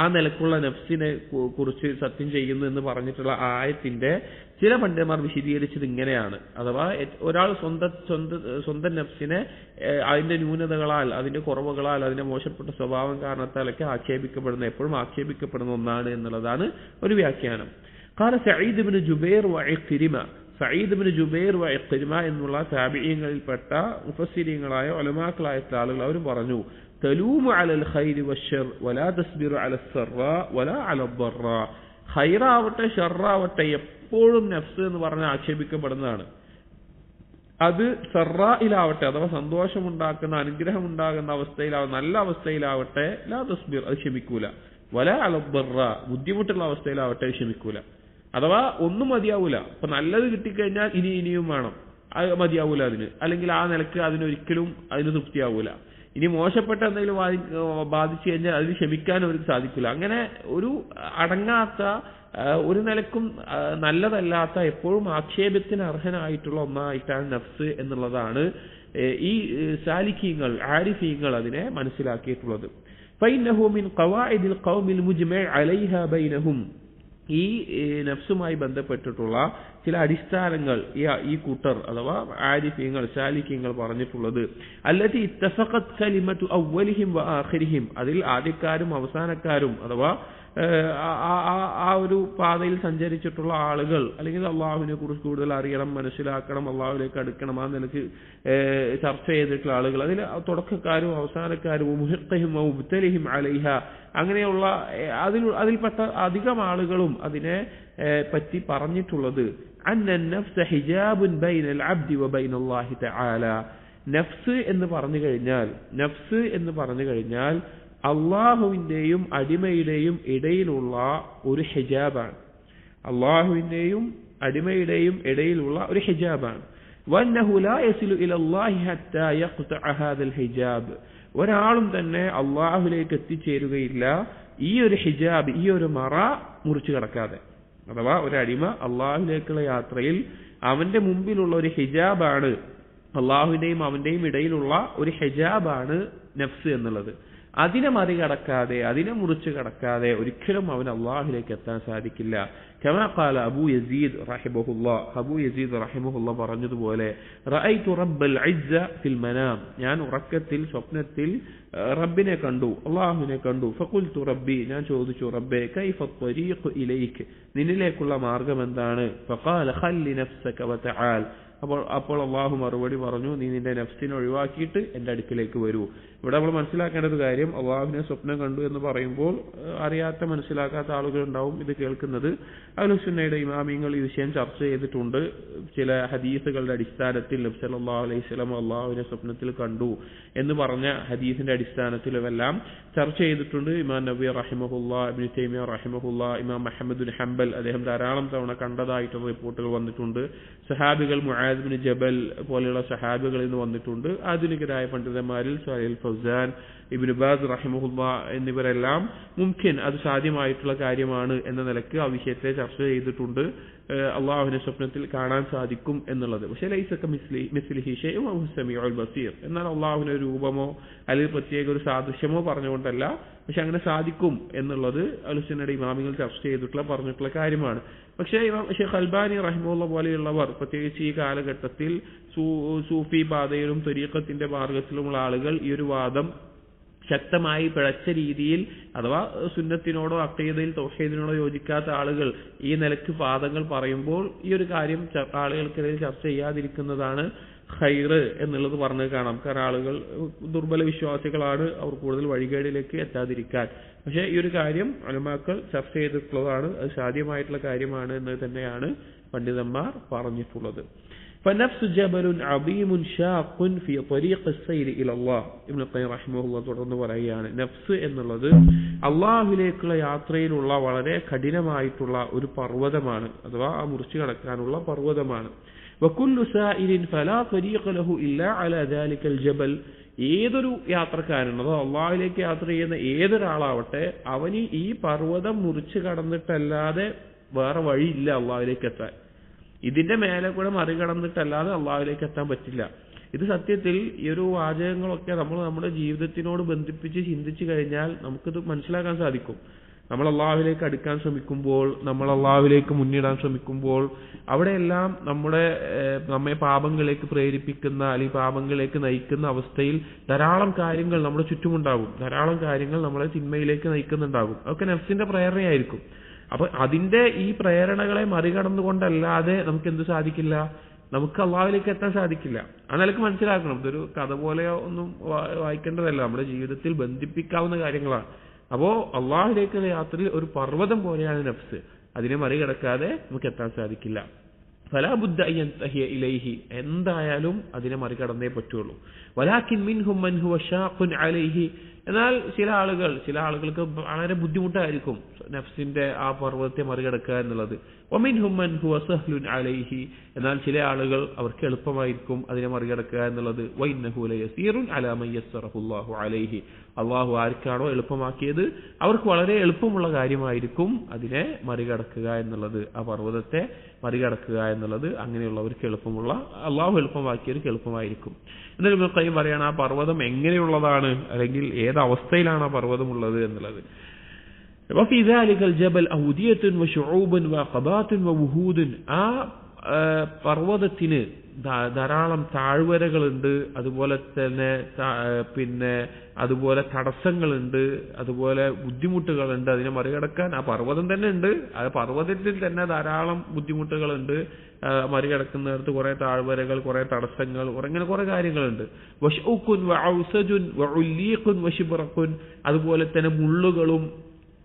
ആ നിലക്കുള്ള നഫ്സിനെ കുറിച്ച് സത്യം ചെയ്യുന്നു എന്ന് പറഞ്ഞിട്ടുള്ള ആയത്തിന്റെ ചില പണ്ഡിതന്മാർ വിശദീകരിച്ചത് ഇങ്ങനെയാണ്. അഥവാ ഒരാൾ സ്വന്തം നഫ്സിനെ അതിന്റെ ന്യൂനതകളാൽ, അതിന്റെ കുറവുകളാൽ, അതിന്റെ മോശപ്പെട്ട സ്വഭാവം കാരണത്താലൊക്കെ എപ്പോഴും ആക്ഷേപിക്കപ്പെടുന്ന ഒന്നാണ് എന്നുള്ളതാണ് ഒരു വ്യാഖ്യാനം. ഖാല സഈദ് ഇബ്നു ജുബൈർ വഇക്രിമ, സഈദ് ഇബ്നു ജുബൈർ വഇക്രിമ എന്നുള്ള താബിഈങ്ങളിൽപ്പെട്ട മുഫസ്സിരീങ്ങളായ ഉലമാക്കളായ ആളുകൾ അവർ പറഞ്ഞു, തലൂമു അലൽ ഖൈരി വശർ വലാ തസ്ബിറു അലൽ സറാ വലാ അലൽ ദറാ. ഖൈറാവട്ടെ ഷർറാവട്ടെ എപ്പോഴും നഫ്സ് എന്ന് പറഞ്ഞ് ആക്ഷേപിക്കപ്പെടുന്നതാണ്. അത് സറായിലാവട്ടെ അഥവാ സന്തോഷമുണ്ടാക്കുന്ന അനുഗ്രഹമുണ്ടാകുന്ന അവസ്ഥയിലാവട്ടെ, നല്ല അവസ്ഥയിലാവട്ടെ ലാ തസ്ബിർ അത് ക്ഷമിക്കൂല, വലാ അലൽ ദറാ ബുദ്ധിമുട്ടുള്ള അവസ്ഥയിലാവട്ടെ ക്ഷമിക്കൂല. അഥവാ ഒന്നും മതിയാവൂല. ഇപ്പൊ നല്ലത് കിട്ടിക്കഴിഞ്ഞാൽ ഇനിയും വേണം, അത് മതിയാവൂല അതിന്, അല്ലെങ്കിൽ ആ നിലക്ക് അതിനൊരിക്കലും അതിന് തൃപ്തിയാവൂല. ഇനി മോശപ്പെട്ട എന്തെങ്കിലും ബാധിച്ചു കഴിഞ്ഞാൽ അതിന് ക്ഷമിക്കാൻ അവർക്ക് സാധിക്കില്ല. അങ്ങനെ ഒരു അടങ്ങാത്ത, ഒരു നിലക്കും നല്ലതല്ലാത്ത, എപ്പോഴും ആക്ഷേപത്തിന് അർഹനായിട്ടുള്ള ഒന്നായിട്ടാണ് നഫ്സ് എന്നുള്ളതാണ് ഈ സാലിക്കീങ്ങൾ ആരിഫീങ്ങൾ അതിനെ മനസ്സിലാക്കിയിട്ടുള്ളത്. ഫഇന്നഹു മിൻ ഖവാഇദിൽ ഖൗമിൽ മുജ്മഅ അലൈഹാ ബൈനഹും. ഈ നഫ്സുമായി ബന്ധപ്പെട്ടിട്ടുള്ള ചില അടിസ്ഥാനങ്ങൾ ഈ കൂട്ടർ അഥവാ ആരിഫീങ്ങൾ സാലിക്കീങ്ങൾ പറഞ്ഞിട്ടുള്ളത്, അല്ലതി ഇത്തഫഖത് കലിമതു അവ്വലിഹിം വആഖിരിഹിം, അതിൽ ആദ്യക്കാരും അവസാനക്കാരും അഥവാ ആ ഒരു പാതയിൽ സഞ്ചരിച്ചിട്ടുള്ള ആളുകൾ, അല്ലെങ്കിൽ അള്ളാഹുവിനെ കുറിച്ച് കൂടുതൽ അറിയണം, മനസ്സിലാക്കണം, അള്ളാഹുവിലേക്ക് അടുക്കണം, ആ നിലക്ക് ചർച്ച ചെയ്തിട്ടുള്ള ആളുകൾ, അതിൽ തുടക്കക്കാരും അവസാനക്കാരും മുഹിഖ്ഹിം മുബ്തലിഹിം അലൈഹ, അങ്ങനെയുള്ള അതിൽപ്പെട്ട അധികം ആളുകളും അതിനെ പറ്റി പറഞ്ഞിട്ടുള്ളത് അന്ന നഫ്സ ഹിജാബുൻ ബൈനൽ അബ്ദി വബൈനല്ലാഹി തആല. നഫ്സ് എന്ന് പറഞ്ഞു കഴിഞ്ഞാൽ അള്ളാഹുവിന്റെയും അടിമയുടെയും ഇടയിലുള്ള ഒരു ഹിജാബാണ്. അള്ളാഹുവിന്റെയും അടിമയുടെയും ഇടയിലുള്ള ഒരു ഹിജാബാണ്. വന്നഹു ലാ യസിലു ഇലല്ലാഹി ഹത്താ യഖ്തഅ ഹാദൽ ഹിജാബ്. ഒരാളും തന്നെ അള്ളാഹുവിലേക്ക് എത്തിച്ചേരുകയില്ല ഈ ഒരു ഹിജാബ്, ഈ ഒരു മറ മുറിച്ചു കടക്കാതെ. അഥവാ ഒരു അടിമ അള്ളാഹുവിലേക്കുള്ള യാത്രയിൽ അവന്റെ മുമ്പിലുള്ള ഒരു ഹിജാബാണ്, അള്ളാഹുവിന്റെയും അവന്റെയും ഇടയിലുള്ള ഒരു ഹിജാബാണ് നഫ്സ് എന്നുള്ളത്. അതിനെ മറികടക്കാതെ, അതിനെ മുറിച്ചു കടക്കാതെ ഒരിക്കലും അവൻ അള്ളാഹുലേക്ക് എത്താൻ സാധിക്കില്ല. കമാ ഖാല അബൂ യസീദ് റഹിമഹുല്ലാഹ് പറഞ്ഞതുപോലെ, റഅയ്തു റബ്ബൽ ഇസ്സ ഫിൽ മനാം, ഞാൻ ഉറക്കത്തിൽ സ്വപ്നത്തിൽ റബ്ബിനെ കണ്ടു, അള്ളാഹുവിനെ കണ്ടു. ഫഖുൽതു റബ്ബി, ഞാൻ ചോദിച്ചു റബ്ബേ, കൈഫ ത്വരീഖു ഇലൈക്, നിന്നിലേക്കുള്ള മാർഗം എന്താണ്? ഫഖാല ഖല്ലി നഫ്സക വതആൽ, അപ്പോൾ അള്ളാഹു മറുപടി പറഞ്ഞു, നീ നിന്റെ നഫ്സിനെ ഒഴിവാക്കിയിട്ട് എന്റെ അടുക്കിലേക്ക് വരൂ. ഇവിടെ നമ്മൾ മനസ്സിലാക്കേണ്ട ഒരു കാര്യം, അള്ളാഹുവിനെ സ്വപ്നം കണ്ടു എന്ന് പറയുമ്പോൾ അറിയാത്ത മനസ്സിലാക്കാത്ത ആളുകൾ ഉണ്ടാവും ഇത് കേൾക്കുന്നത്. അഹ്ലുസുന്നയുടെ ഇമാമിങ്ങൾ ഈ വിഷയം ചർച്ച ചെയ്തിട്ടുണ്ട്. ചില ഹദീസുകളുടെ അടിസ്ഥാനത്തിൽ നബി സല്ലല്ലാഹു അലൈഹി വസല്ലം അള്ളാഹുവിനെ സ്വപ്നത്തിൽ കണ്ടു എന്ന് പറഞ്ഞ ഹദീസിന്റെ അടിസ്ഥാനത്തിലുമെല്ലാം ചർച്ച ചെയ്തിട്ടുണ്ട്. ഇമാം നബവി റഹിമഹുല്ലാഹ്, ഇബ്നു തൈമിയ്യ റഹിമഹുല്ലാഹ്, ഇമാം അഹ്മദ് ബിൻ ഹംബൽ അദ്ദേഹം ധാരാളം തവണ കണ്ടതായിട്ടുള്ള റിപ്പോർട്ടുകൾ വന്നിട്ടുണ്ട്. സഹാബികൾ മുആദ് ബിൻ ജബൽ പോലെയുള്ള സഹാബികളിൽ നിന്ന് വന്നിട്ടുണ്ട്. ആധുനികരായ പണ്ഡിതന്മാരിൽ സ്വഹൈൽ ഫൗസാൻ, ഇബ്നു ബാസ് റഹിമഹുല്ലാഹ് എന്നിവരെല്ലാം മുംകിൻ, അത് സാധ്യമായിട്ടുള്ള കാര്യമാണ് എന്ന നിലക്ക് ആ വിഷയത്തെ ചർച്ച ചെയ്തിട്ടുണ്ട്. അള്ളാഹുവിനെ സ്വപ്നത്തിൽ കാണാൻ സാധിക്കും എന്നുള്ളത്. പക്ഷേ ലൈസ കമിസ്ലിഹി ശൈഉൻ വഹുവ സമീഉൽ ബസീർ, എന്നാൽ അള്ളാഹുവിന്റെ രൂപമോ അല്ലെങ്കിൽ പ്രത്യേക ഒരു സാദൃശ്യമോ പറഞ്ഞുകൊണ്ടല്ല, പക്ഷെ അങ്ങനെ സാധിക്കും എന്നുള്ളത് അഹ്ലുസുന്നയുടെ ഇമാമികൾ ചർച്ച ചെയ്തിട്ടുള്ള പറഞ്ഞിട്ടുള്ള കാര്യമാണ്. പക്ഷേ ഇമാം ഷെയ്ഖ് അൽബാനി റഹിമഹുല്ലാഹ് പോലെയുള്ളവർ, പ്രത്യേകിച്ച് ഈ കാലഘട്ടത്തിൽ സൂഫി പാതയിലും ത്വരീഖത്തിന്റെ മാർഗത്തിലുമുള്ള ആളുകൾ ഈ ഒരു വാദം ശക്തമായി പിഴച്ച രീതിയിൽ, അഥവാ സുന്നത്തിനോടോ അഖീദയിൽ തൗഹീദിനോടോ യോജിക്കാത്ത ആളുകൾ ഈ നിലക്ക് വാദങ്ങൾ പറയുമ്പോൾ ഈ ഒരു കാര്യം ആളുകൾക്കിടയിൽ ചർച്ച ചെയ്യാതിരിക്കുന്നതാണ് ഖൈറ് എന്നുള്ളത് പറഞ്ഞു കാണാം. കാരണം ആളുകൾ ദുർബല വിശ്വാസികളാണ്, അവർ കൂടുതൽ വഴികേടിലേക്ക് എത്താതിരിക്കാൻ. പക്ഷേ ഈ ഒരു കാര്യം ഉലമാക്കൾ ചർച്ച ചെയ്തിട്ടുള്ളതാണ്, അത് സാധ്യമായിട്ടുള്ള കാര്യമാണ് എന്ന് തന്നെയാണ് പണ്ഡിതന്മാർ പറഞ്ഞിട്ടുള്ളത്. فنفس جبل عظيم شاق في طريق السير الى الله. ഇബ്നു ഖയ്യിം റഹിമഹുല്ലാഹ് തുടർന്ന് പറയുകയാണ്, നഫ്സ് എന്നുള്ളത് അള്ളാഹുവിലേക്കുള്ള യാത്രയിലുള്ള വളരെ കഠിനമായിട്ടുള്ള ഒരു പർവ്വതമാണ്, അഥവാ ആ മുറിച്ചു കടക്കാനുള്ള പർവ്വതമാണ്. وكل سائر فلا طريق له الا على ذلك الجبل. ഏതൊരു യാത്രക്കാരൻ, അതോ അള്ളാഹുവിലേക്ക് യാത്ര ചെയ്യുന്ന ഏതൊരാളാവട്ടെ, അവന് ഈ പർവ്വതം മുറിച്ചു കടന്നിട്ടല്ലാതെ വേറെ വഴിയില്ല അള്ളാഹുവിലേക്ക് എത്താൻ. ഇതിന്റെ മേലെ കൂടെ മറികടന്നിട്ടല്ലാതെ അള്ളാഹുവിലേക്ക് എത്താൻ പറ്റില്ല. ഇത് സത്യത്തിൽ ഈ ഒരു വാചകങ്ങളൊക്കെ നമ്മൾ നമ്മുടെ ജീവിതത്തിനോട് ബന്ധിപ്പിച്ച് ചിന്തിച്ചു കഴിഞ്ഞാൽ നമുക്കിത് മനസ്സിലാക്കാൻ സാധിക്കും. നമ്മൾ അള്ളാഹുവിലേക്ക് അടുക്കാൻ ശ്രമിക്കുമ്പോൾ, നമ്മൾ അള്ളാഹുവിലേക്ക് മുന്നിടാൻ ശ്രമിക്കുമ്പോൾ, അവിടെയെല്ലാം നമ്മെ പാപങ്ങളിലേക്ക് പ്രേരിപ്പിക്കുന്ന അല്ലെങ്കിൽ പാപങ്ങളിലേക്ക് നയിക്കുന്ന അവസ്ഥയിൽ ധാരാളം കാര്യങ്ങൾ നമ്മുടെ ചുറ്റുമുണ്ടാകും. ധാരാളം കാര്യങ്ങൾ നമ്മളെ തിന്മയിലേക്ക് നയിക്കുന്നുണ്ടാകും. അതൊക്കെ നഫ്സിന്റെ പ്രേരണയായിരിക്കും. അപ്പൊ അതിന്റെ ഈ പ്രേരണകളെ മറികടന്നുകൊണ്ടല്ലാതെ നമുക്ക് എന്ത് സാധിക്കില്ല, നമുക്ക് അള്ളാഹുവിലേക്ക് എത്താൻ സാധിക്കില്ല. ആ നിലക്ക് മനസ്സിലാക്കണം, ഇതൊരു കഥ പോലെയോ ഒന്നും വായിക്കേണ്ടതല്ല, നമ്മുടെ ജീവിതത്തിൽ ബന്ധിപ്പിക്കാവുന്ന കാര്യങ്ങളാണ്. അപ്പോ അള്ളാഹുവിലേക്കുള്ള യാത്രയിൽ ഒരു പർവ്വതം പോലെയാണ് നഫ്സ്, അതിനെ മറികടക്കാതെ നമുക്ക് എത്താൻ സാധിക്കില്ല. ഫലാ ബുദ്ദ അൻ യൻതഹിയ ഇലൈഹി, എന്തായാലും അതിനെ മറികടന്നേ പറ്റുള്ളൂ. വലാകിൻ മിൻഹും മൻ ഹുവ ഷാഖുൻ അലൈഹി, എന്നാൽ ചില ആളുകൾക്ക് വളരെ ബുദ്ധിമുട്ടായിരിക്കും നഫ്സിന്റെ ആ പർവ്വതത്തെ മറികടക്കുക എന്നുള്ളത്. വമിൻഹും മൻ ഹുവ സഹ്ലുൻ അലൈഹി, എന്നാൽ ചില ആളുകൾ അവർക്ക് എളുപ്പമായിരിക്കും അതിനെ മറികടക്കുക എന്നുള്ളത്. വഇന്നഹു ലയസീറുൻ അലാ മൻ യസ്സറഹുല്ലാഹു അലൈഹി, അള്ളാഹു ആർക്കാണോ എളുപ്പമാക്കിയത് അവർക്ക് വളരെ എളുപ്പമുള്ള കാര്യമായിരിക്കും അതിനെ മറികടക്കുക എന്നുള്ളത്, ആ പർവ്വതത്തെ മറികടക്കുക എന്നുള്ളത് അങ്ങനെയുള്ളവർക്ക് എളുപ്പമുള്ള, അള്ളാഹു എളുപ്പമാക്കിയവർക്ക് എളുപ്പമായിരിക്കും. എന്നിട്ട് ഇബ്നുൽ ഖയ്യിം പറയാണ്, ആ പർവ്വതം എങ്ങനെയുള്ളതാണ്, അല്ലെങ്കിൽ ഏത് അവസ്ഥയിലാണ് ആ പർവ്വതം ഉള്ളത് എന്നുള്ളത്. وفي ذلك الجبل أودية وشعوب وعقبات ووهود, ആ പർവ്വതത്തിന് ധാരാളം താഴ്വരകളുണ്ട്, അതുപോലെ തന്നെ അതുപോലെ തടസ്സങ്ങളുണ്ട്, അതുപോലെ ബുദ്ധിമുട്ടുകളുണ്ട് അതിനെ മറികടക്കാൻ. ആ പർവ്വതം തന്നെ ഉണ്ട്, ആ പർവ്വതത്തിൽ തന്നെ ധാരാളം ബുദ്ധിമുട്ടുകളുണ്ട്, മറികടക്കുന്നിടത്ത് കുറെ താഴ്വരകൾ, കുറെ തടസ്സങ്ങൾ, ഇങ്ങനെ കുറെ കാര്യങ്ങളുണ്ട്. വശൗഖുൻ വഔസജുൻ വഉല്ലീഖുൻ വശിബ്റഖുൻ, അതുപോലെ തന്നെ മുള്ളുകളും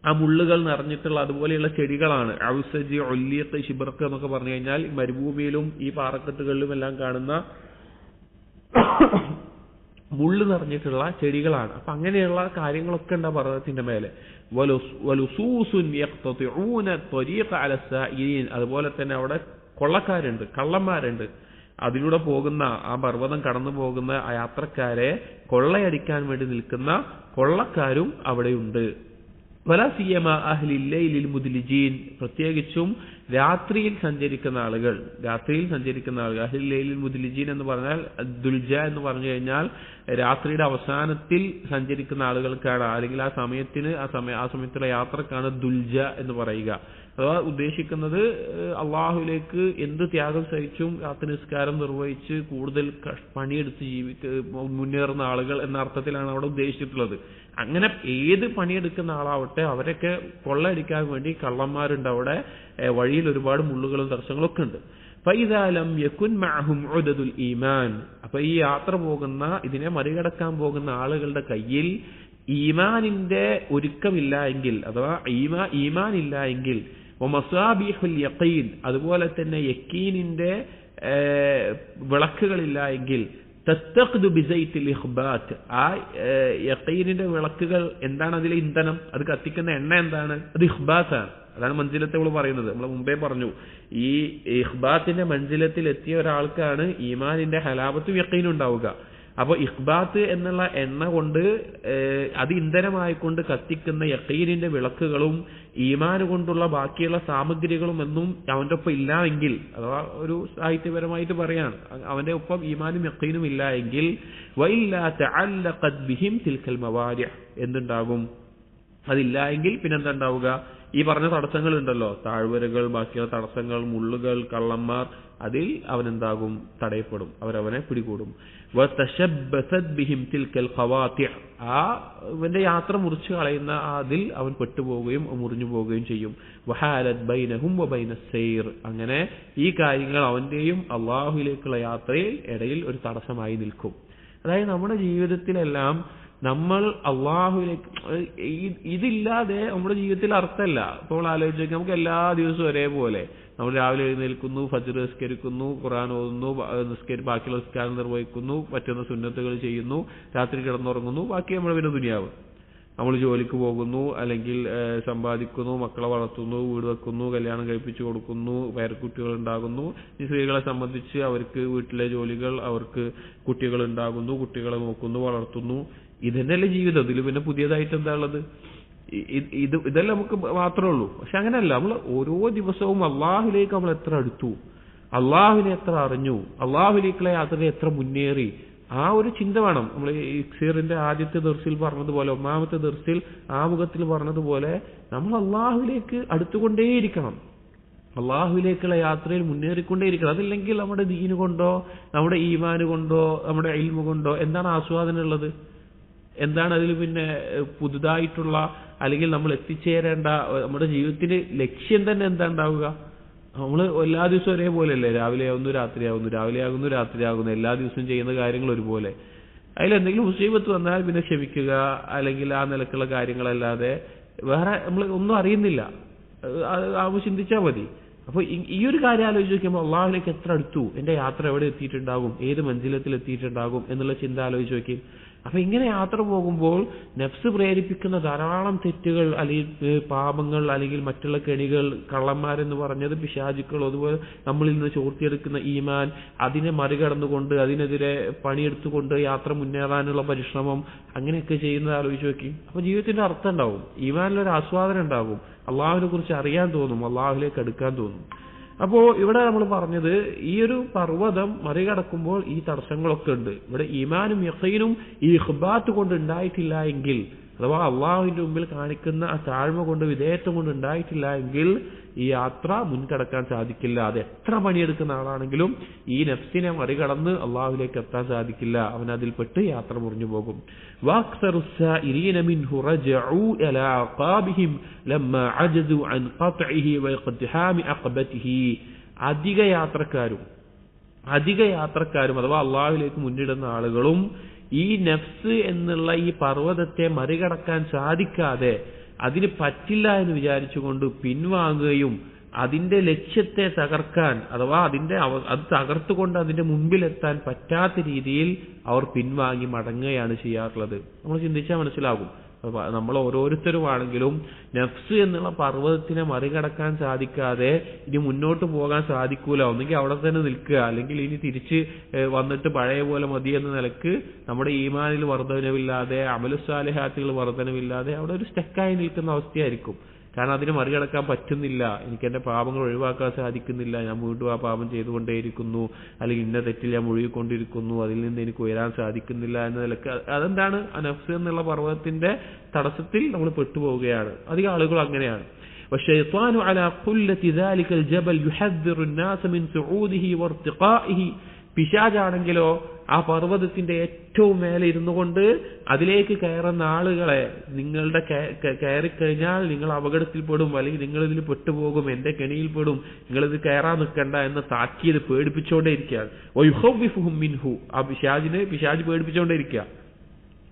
ആ മുള്ളുകൾ നിറഞ്ഞിട്ടുള്ള അതുപോലെയുള്ള ചെടികളാണ്. ഔസജ്, ഉല്ലീഖ്, ശിബ്റഖ് എന്നൊക്കെ പറഞ്ഞു കഴിഞ്ഞാൽ മരുഭൂമിയിലും ഈ പാറക്കെട്ടുകളിലും എല്ലാം കാണുന്ന മുള്ളു നിറഞ്ഞിട്ടുള്ള ചെടികളാണ്. അപ്പൊ അങ്ങനെയുള്ള കാര്യങ്ങളൊക്കെ ഉണ്ട് ആ പർവ്വതത്തിന്റെ മേലെ. വലുസൂസുൻ യഖ്തതിഊന ത്വരീഖ അല സായിരീൻ, അതുപോലെ തന്നെ അവിടെ കൊള്ളക്കാരുണ്ട്, കള്ളന്മാരുണ്ട്. അതിലൂടെ പോകുന്ന, ആ പർവ്വതം കടന്നു പോകുന്ന ആ യാത്രക്കാരെ കൊള്ളയടിക്കാൻ വേണ്ടി നിൽക്കുന്ന കൊള്ളക്കാരും അവിടെയുണ്ട്. വലാ സിയമാ അഹ്ലിൽ ലൈലിൽ മുദ്ലിജീൻ, പ്രത്യേകിച്ചും രാത്രിയിൽ സഞ്ചരിക്കുന്ന ആളുകൾ. അഹ്ലിൽ ലൈലിൽ മുദ്ലിജീൻ എന്ന് പറഞ്ഞാൽ ദുൽജ എന്ന് പറഞ്ഞു കഴിഞ്ഞാൽ രാത്രിയുടെ അവസാനത്തിൽ സഞ്ചരിക്കുന്ന ആളുകൾക്കാണ്, അല്ലെങ്കിൽ ആ സമയത്തുള്ള യാത്രക്കാണ് ദുൽജ എന്ന് പറയുക. അഥവാ ഉദ്ദേശിക്കുന്നത് അള്ളാഹുവിലേക്ക് എന്ത് ത്യാഗം സഹിച്ചും രാത്രി നിസ്കാരം നിർവഹിച്ച് കൂടുതൽ പണിയെടുത്ത് മുന്നേറുന്ന ആളുകൾ എന്ന അർത്ഥത്തിലാണ് അവിടെ ഉദ്ദേശിച്ചിട്ടുള്ളത്. അങ്ങനെ ഏത് പണിയെടുക്കുന്ന ആളാവട്ടെ അവരൊക്കെ കൊള്ളയടിക്കാൻ വേണ്ടി കള്ളന്മാരുണ്ട് അവിടെ. വഴിയിൽ ഒരുപാട് മുള്ളുകളും തടസ്സങ്ങളൊക്കെ ഉണ്ട്. ഫൈദാലം യകുൻ മഅഹും ഉദദുൽ ഈമാൻ, അപ്പൊ ഈ യാത്ര പോകുന്ന, ഇതിനെ മറികടക്കാൻ പോകുന്ന ആളുകളുടെ കയ്യിൽ ഈമാനിന്റെ ഒരുക്കമില്ല എങ്കിൽ, അഥവാ ഈമാൻ ഇല്ല എങ്കിൽ, വമസാബിഹുൽ യഖീൻ, അതുപോലെ തന്നെ യഖീനിന്റെ വിളക്കുകളില്ല എങ്കിൽ, തസ്തഖ്ദു ബിസൈത്തിൽ ഇഖ്ബാത്ത്, ആ യഖീനിന്റെ വിളക്കുകൾ എന്താണ്, അതിലെ ഇന്ധനം, അത് കത്തിക്കുന്ന എണ്ണ എന്താണ്, അത് ഇഖ്ബാത്താണ്. അതാണ് മൻസിലത്തെ നമ്മൾ പറയുന്നത്. നമ്മൾ മുമ്പേ പറഞ്ഞു, ഈ ഇഖ്ബാത്തിന്റെ മൻസിലത്തിൽ എത്തിയ ഒരാൾക്കാണ് ഈമാനിന്റെ ഹലാബത്തും യഖീനും ഉണ്ടാവുക. അപ്പൊ ഇഖ്ബാത്ത് എന്നുള്ള എണ്ണ കൊണ്ട്, അത് ഇന്ധനമായിക്കൊണ്ട് കത്തിക്കുന്ന യഖീനിന്റെ വിളക്കുകളും ഈമാൻ കൊണ്ടുള്ള ബാക്കിയുള്ള സാമഗ്രികളും ഒന്നും അവന്റെ ഒപ്പം ഇല്ല എങ്കിൽ, അഥവാ ഒരു സാഹിത്യപരമായിട്ട് പറയാണ്, അവന്റെ ഒപ്പം ഈമാനും യഖീനും ഇല്ല എങ്കിൽ, വഇല്ലാ തഅല്ലഖത് ബിഹിം തിൽക്കൽ മവാരിഅ്, എന്തുണ്ടാകും, അതില്ല എങ്കിൽ പിന്നെന്താ ഉണ്ടാവുക, ഈ പറഞ്ഞ തടസ്സങ്ങൾ ഉണ്ടല്ലോ, താഴ്വരകൾ, ബാക്കിയുള്ള തടസ്സങ്ങൾ, മുള്ളുകൾ, കള്ളന്മാർ, അതിൽ അവനെന്താകും, തടയപ്പെടും, അവരവനെ പിടികൂടും. വതശബ്ബസത് ബിഹിം തിൽക്കൽ ഖവാതിഅ്, ആ അവന്റെ യാത്ര മുറിച്ചു കളയുന്ന അതിൽ അവൻ പെട്ടുപോവുകയും മുറിഞ്ഞു പോവുകയും ചെയ്യും. വഹാലത് ബൈനഹും വബൈനസ് സൈർ, അങ്ങനെ ഈ കാര്യങ്ങൾ അവന്റെയും അള്ളാഹുവിലേക്കുള്ള യാത്രയിൽ ഇടയിൽ ഒരു തടസ്സമായി നിൽക്കും. അതായത് നമ്മുടെ ജീവിതത്തിലെല്ലാം നമ്മൾ അള്ളാഹുവിലേക്ക്, ഇതില്ലാതെ നമ്മുടെ ജീവിതത്തിൽ അർത്ഥമല്ല. ഇപ്പോൾ ആലോചിച്ച് നമുക്ക് എല്ലാ ദിവസവും ഒരേപോലെ നമ്മൾ രാവിലെ എഴുന്നേൽക്കുന്നു, ഫജ്ർ നിസ്കരിക്കുന്നു, ഖുർആൻ ഓതുന്നു, ബാക്കിയുള്ള നിസ്കാരം നിർവഹിക്കുന്നു, പറ്റുന്ന സുന്നത്തുകൾ ചെയ്യുന്നു, രാത്രി കിടന്നുറങ്ങുന്നു, ബാക്കി നമ്മുടെ പിന്നെ ദുനിയാവ്. നമ്മൾ ജോലിക്ക് പോകുന്നു, അല്ലെങ്കിൽ സമ്പാദിക്കുന്നു, മക്കളെ വളർത്തുന്നു, വീട് വെക്കുന്നു, കല്യാണം കഴിപ്പിച്ചു കൊടുക്കുന്നു, പേരക്കുട്ടികൾ ഉണ്ടാകുന്നു. ഈ സ്ത്രീകളെ സംബന്ധിച്ച് അവർക്ക് വീട്ടിലെ ജോലികൾ, അവർക്ക് കുട്ടികൾ ഉണ്ടാകുന്നു, കുട്ടികളെ നോക്കുന്നു, വളർത്തുന്നു. ഇതന്നെയല്ലേ ജീവിതം. ഇതിൽ പിന്നെ പുതിയതായിട്ട് എന്താ ഉള്ളത്? ഇതെല്ലാം നമുക്ക് മാത്രമേ ഉള്ളൂ. പക്ഷെ അങ്ങനെയല്ല, നമ്മൾ ഓരോ ദിവസവും അള്ളാഹുലേക്ക് നമ്മൾ എത്ര അടുത്തു, അള്ളാഹുവിനെ എത്ര അറിഞ്ഞു, അള്ളാഹുലേക്കുള്ള യാത്രയെ എത്ര മുന്നേറി, ആ ഒരു ചിന്ത വേണം. നമ്മൾ ഇക്സീറിന്റെ ആദ്യത്തെ ദർസിൽ പറഞ്ഞതുപോലെ, ഒന്നാമത്തെ ദർസിൽ ആമുഖത്തിൽ പറഞ്ഞതുപോലെ, നമ്മൾ അള്ളാഹുലേക്ക് അടുത്തുകൊണ്ടേയിരിക്കണം, അള്ളാഹുവിലേക്കുള്ള യാത്രയിൽ മുന്നേറിക്കൊണ്ടേയിരിക്കണം. അതില്ലെങ്കിൽ നമ്മുടെ ദീന് കൊണ്ടോ, നമ്മുടെ ഈമാന് കൊണ്ടോ, നമ്മുടെ ഇൽമു കൊണ്ടോ എന്താണ് ആസ്വാദനം ഉള്ളത്? എന്താണ് അതിൽ പിന്നെ പുതുതായിട്ടുള്ള അല്ലെങ്കിൽ നമ്മൾ എത്തിച്ചേരേണ്ട നമ്മുടെ ജീവിതത്തിന്റെ ലക്ഷ്യം തന്നെ എന്താ ഉണ്ടാവുക? നമ്മൾ എല്ലാ ദിവസവും ഒരേപോലെയല്ലേ? രാവിലെ ആകുന്നു രാത്രിയാകുന്നു, രാവിലെ ആകുന്നു രാത്രിയാകുന്നു, എല്ലാ ദിവസവും ചെയ്യുന്ന കാര്യങ്ങൾ ഒരുപോലെ. അതിലെന്തെങ്കിലും മുസീബത്ത് വന്നാൽ പിന്നെ ക്ഷമിക്കുക അല്ലെങ്കിൽ ആ നിലക്കുള്ള കാര്യങ്ങളല്ലാതെ വേറെ നമ്മൾ ഒന്നും അറിയുന്നില്ല. അത് ചിന്തിച്ചാൽ മതി. അപ്പോൾ ഈ ഒരു കാര്യം ആലോചിച്ച് നോക്കുമ്പോൾ അള്ളാഹുവിലേക്ക് എത്ര അടുത്തു, എന്റെ യാത്ര എവിടെ എത്തിയിട്ടുണ്ടാകും, ഏത് മഞ്ചിലത്തിൽ എത്തിയിട്ടുണ്ടാകും എന്നുള്ള ചിന്ത ആലോചിച്ച് നോക്കി. അപ്പൊ ഇങ്ങനെ യാത്ര പോകുമ്പോൾ നഫ്സ് പ്രേരിപ്പിക്കുന്ന ധാരാളം തെറ്റുകൾ അല്ലെങ്കിൽ പാപങ്ങൾ അല്ലെങ്കിൽ മറ്റുള്ള കെണികൾ, കള്ളന്മാരെന്ന് പറഞ്ഞത് പിശാചുക്കൾ, അതുപോലെ നമ്മളിൽ നിന്ന് ചോർത്തിയെടുക്കുന്ന ഈമാൻ, അതിനെ മറികടന്നുകൊണ്ട് അതിനെതിരെ പണിയെടുത്തുകൊണ്ട് യാത്ര മുന്നേറാനുള്ള പരിശ്രമം, അങ്ങനെയൊക്കെ ചെയ്യുന്നത് ആലോചിച്ച് നോക്കി. അപ്പൊ ജീവിതത്തിന്റെ അർത്ഥം ഉണ്ടാവും, ഈമാനിലൊരു ആസ്വാദനം ഉണ്ടാകും, അള്ളാഹുവിനെ കുറിച്ച് അറിയാൻ തോന്നും, അള്ളാഹുവിലേക്ക് അടുക്കാൻ തോന്നും. അപ്പോ ഇവിടെ നമ്മൾ പറഞ്ഞത് ഈ ഒരു പർവ്വതം മറികടക്കുമ്പോൾ ഈ തടസ്സങ്ങളൊക്കെ ഉണ്ട്. ഇവിടെ ഈമാനും യഖീനും ഈ ഇഖ്ബാത്ത് കൊണ്ട് ഉണ്ടായിട്ടില്ല എങ്കിൽ, അഥവാ അള്ളാഹുവിന്റെ മുമ്പിൽ കാണിക്കുന്ന ആ താഴ്മ കൊണ്ട് വിധേയത്വം കൊണ്ട് ഉണ്ടായിട്ടില്ല എങ്കിൽ ഈ യാത്ര മുൻകടക്കാൻ സാധിക്കില്ല. അത് എത്ര പണിയെടുക്കുന്ന ആളാണെങ്കിലും ഈ നഫ്സിനെ മറികടന്ന് അള്ളാഹുവിലേക്ക് എത്താൻ സാധിക്കില്ല. അവൻ അതിൽപ്പെട്ട് യാത്ര മുറിഞ്ഞു പോകും. അധിക യാത്രക്കാരും അഥവാ അള്ളാഹുവിലേക്ക് മുന്നിടുന്ന ആളുകളും ഈ നഫ്സ് എന്നുള്ള ഈ പർവ്വതത്തെ മറികടക്കാൻ സാധിക്കാതെ അതിന് പറ്റില്ല എന്ന് വിചാരിച്ചുകൊണ്ട് പിൻവാങ്ങുകയും അതിന്റെ ലക്ഷ്യത്തെ തകർക്കാൻ അഥവാ അത് തകർത്തുകൊണ്ട് അതിന്റെ മുമ്പിലെത്താൻ പറ്റാത്ത രീതിയിൽ അവർ പിൻവാങ്ങി മടങ്ങുകയാണ് ചെയ്യാറുള്ളത്. നമ്മൾ ചിന്തിച്ചാൽ മനസ്സിലാകും. നമ്മൾ ഓരോരുത്തരുമാണെങ്കിലും നഫ്സ് എന്നുള്ള പർവ്വതത്തിനെ മറികടക്കാൻ സാധിക്കാതെ ഇനി മുന്നോട്ട് പോകാൻ സാധിക്കൂല. ഒന്നെങ്കിൽ അവിടെ തന്നെ നിൽക്കുക, അല്ലെങ്കിൽ ഇനി തിരിച്ച് വന്നിട്ട് പഴയ പോലെ മതി എന്ന നിലക്ക് നമ്മുടെ ഈമാനിൽ വർധനവില്ലാതെ അമലുസ്സാലിഹാത്തുകൾ വർധനവില്ലാതെ അവിടെ ഒരു സ്റ്റക്കായി നിൽക്കുന്ന അവസ്ഥയായിരിക്കും. കാരണം അതിനെ മറികടക്കാൻ പറ്റുന്നില്ല, എനിക്ക് എന്റെ പാപങ്ങൾ ഒഴിവാക്കാൻ സാധിക്കുന്നില്ല, ഞാൻ വീണ്ടും ആ പാപം ചെയ്തുകൊണ്ടേയിരിക്കുന്നു, അല്ലെങ്കിൽ ഇന്ന തെറ്റിൽ ഞാൻ മുഴുകിക്കൊണ്ടിരിക്കുന്നു, അതിൽ നിന്ന് എനിക്ക് ഉയരാൻ സാധിക്കുന്നില്ല എന്ന നിലക്ക് അതെന്താണ് ആ നഫ്സ് എന്നുള്ള പർവ്വതത്തിന്റെ തടസ്സത്തിൽ നമ്മൾ പെട്ടുപോവുകയാണ്. അധികം ആളുകൾ അങ്ങനെയാണ്. والشيطان على قلة ذلك الجبل يحذر الناس من صعوده وارتقائه. പിശാചാണെങ്കിലോ ആ പർവ്വതത്തിന്റെ ഏറ്റവും മേലെ ഇരുന്നു കൊണ്ട് അതിലേക്ക് കയറുന്ന ആളുകളെ, നിങ്ങളുടെ കയറിക്കഴിഞ്ഞാൽ നിങ്ങൾ അപകടത്തിൽപ്പെടും, അല്ലെങ്കിൽ നിങ്ങൾ ഇതിൽ പെട്ടുപോകും, എന്റെ കെണിയിൽപ്പെടും, നിങ്ങളിത് കയറാൻ നിൽക്കണ്ട എന്ന താക്കീത് പേടിപ്പിച്ചുകൊണ്ടേ ഇരിക്കുകയാണ്. ആ പിശാച് പേടിപ്പിച്ചുകൊണ്ടേ ഇരിക്കുക.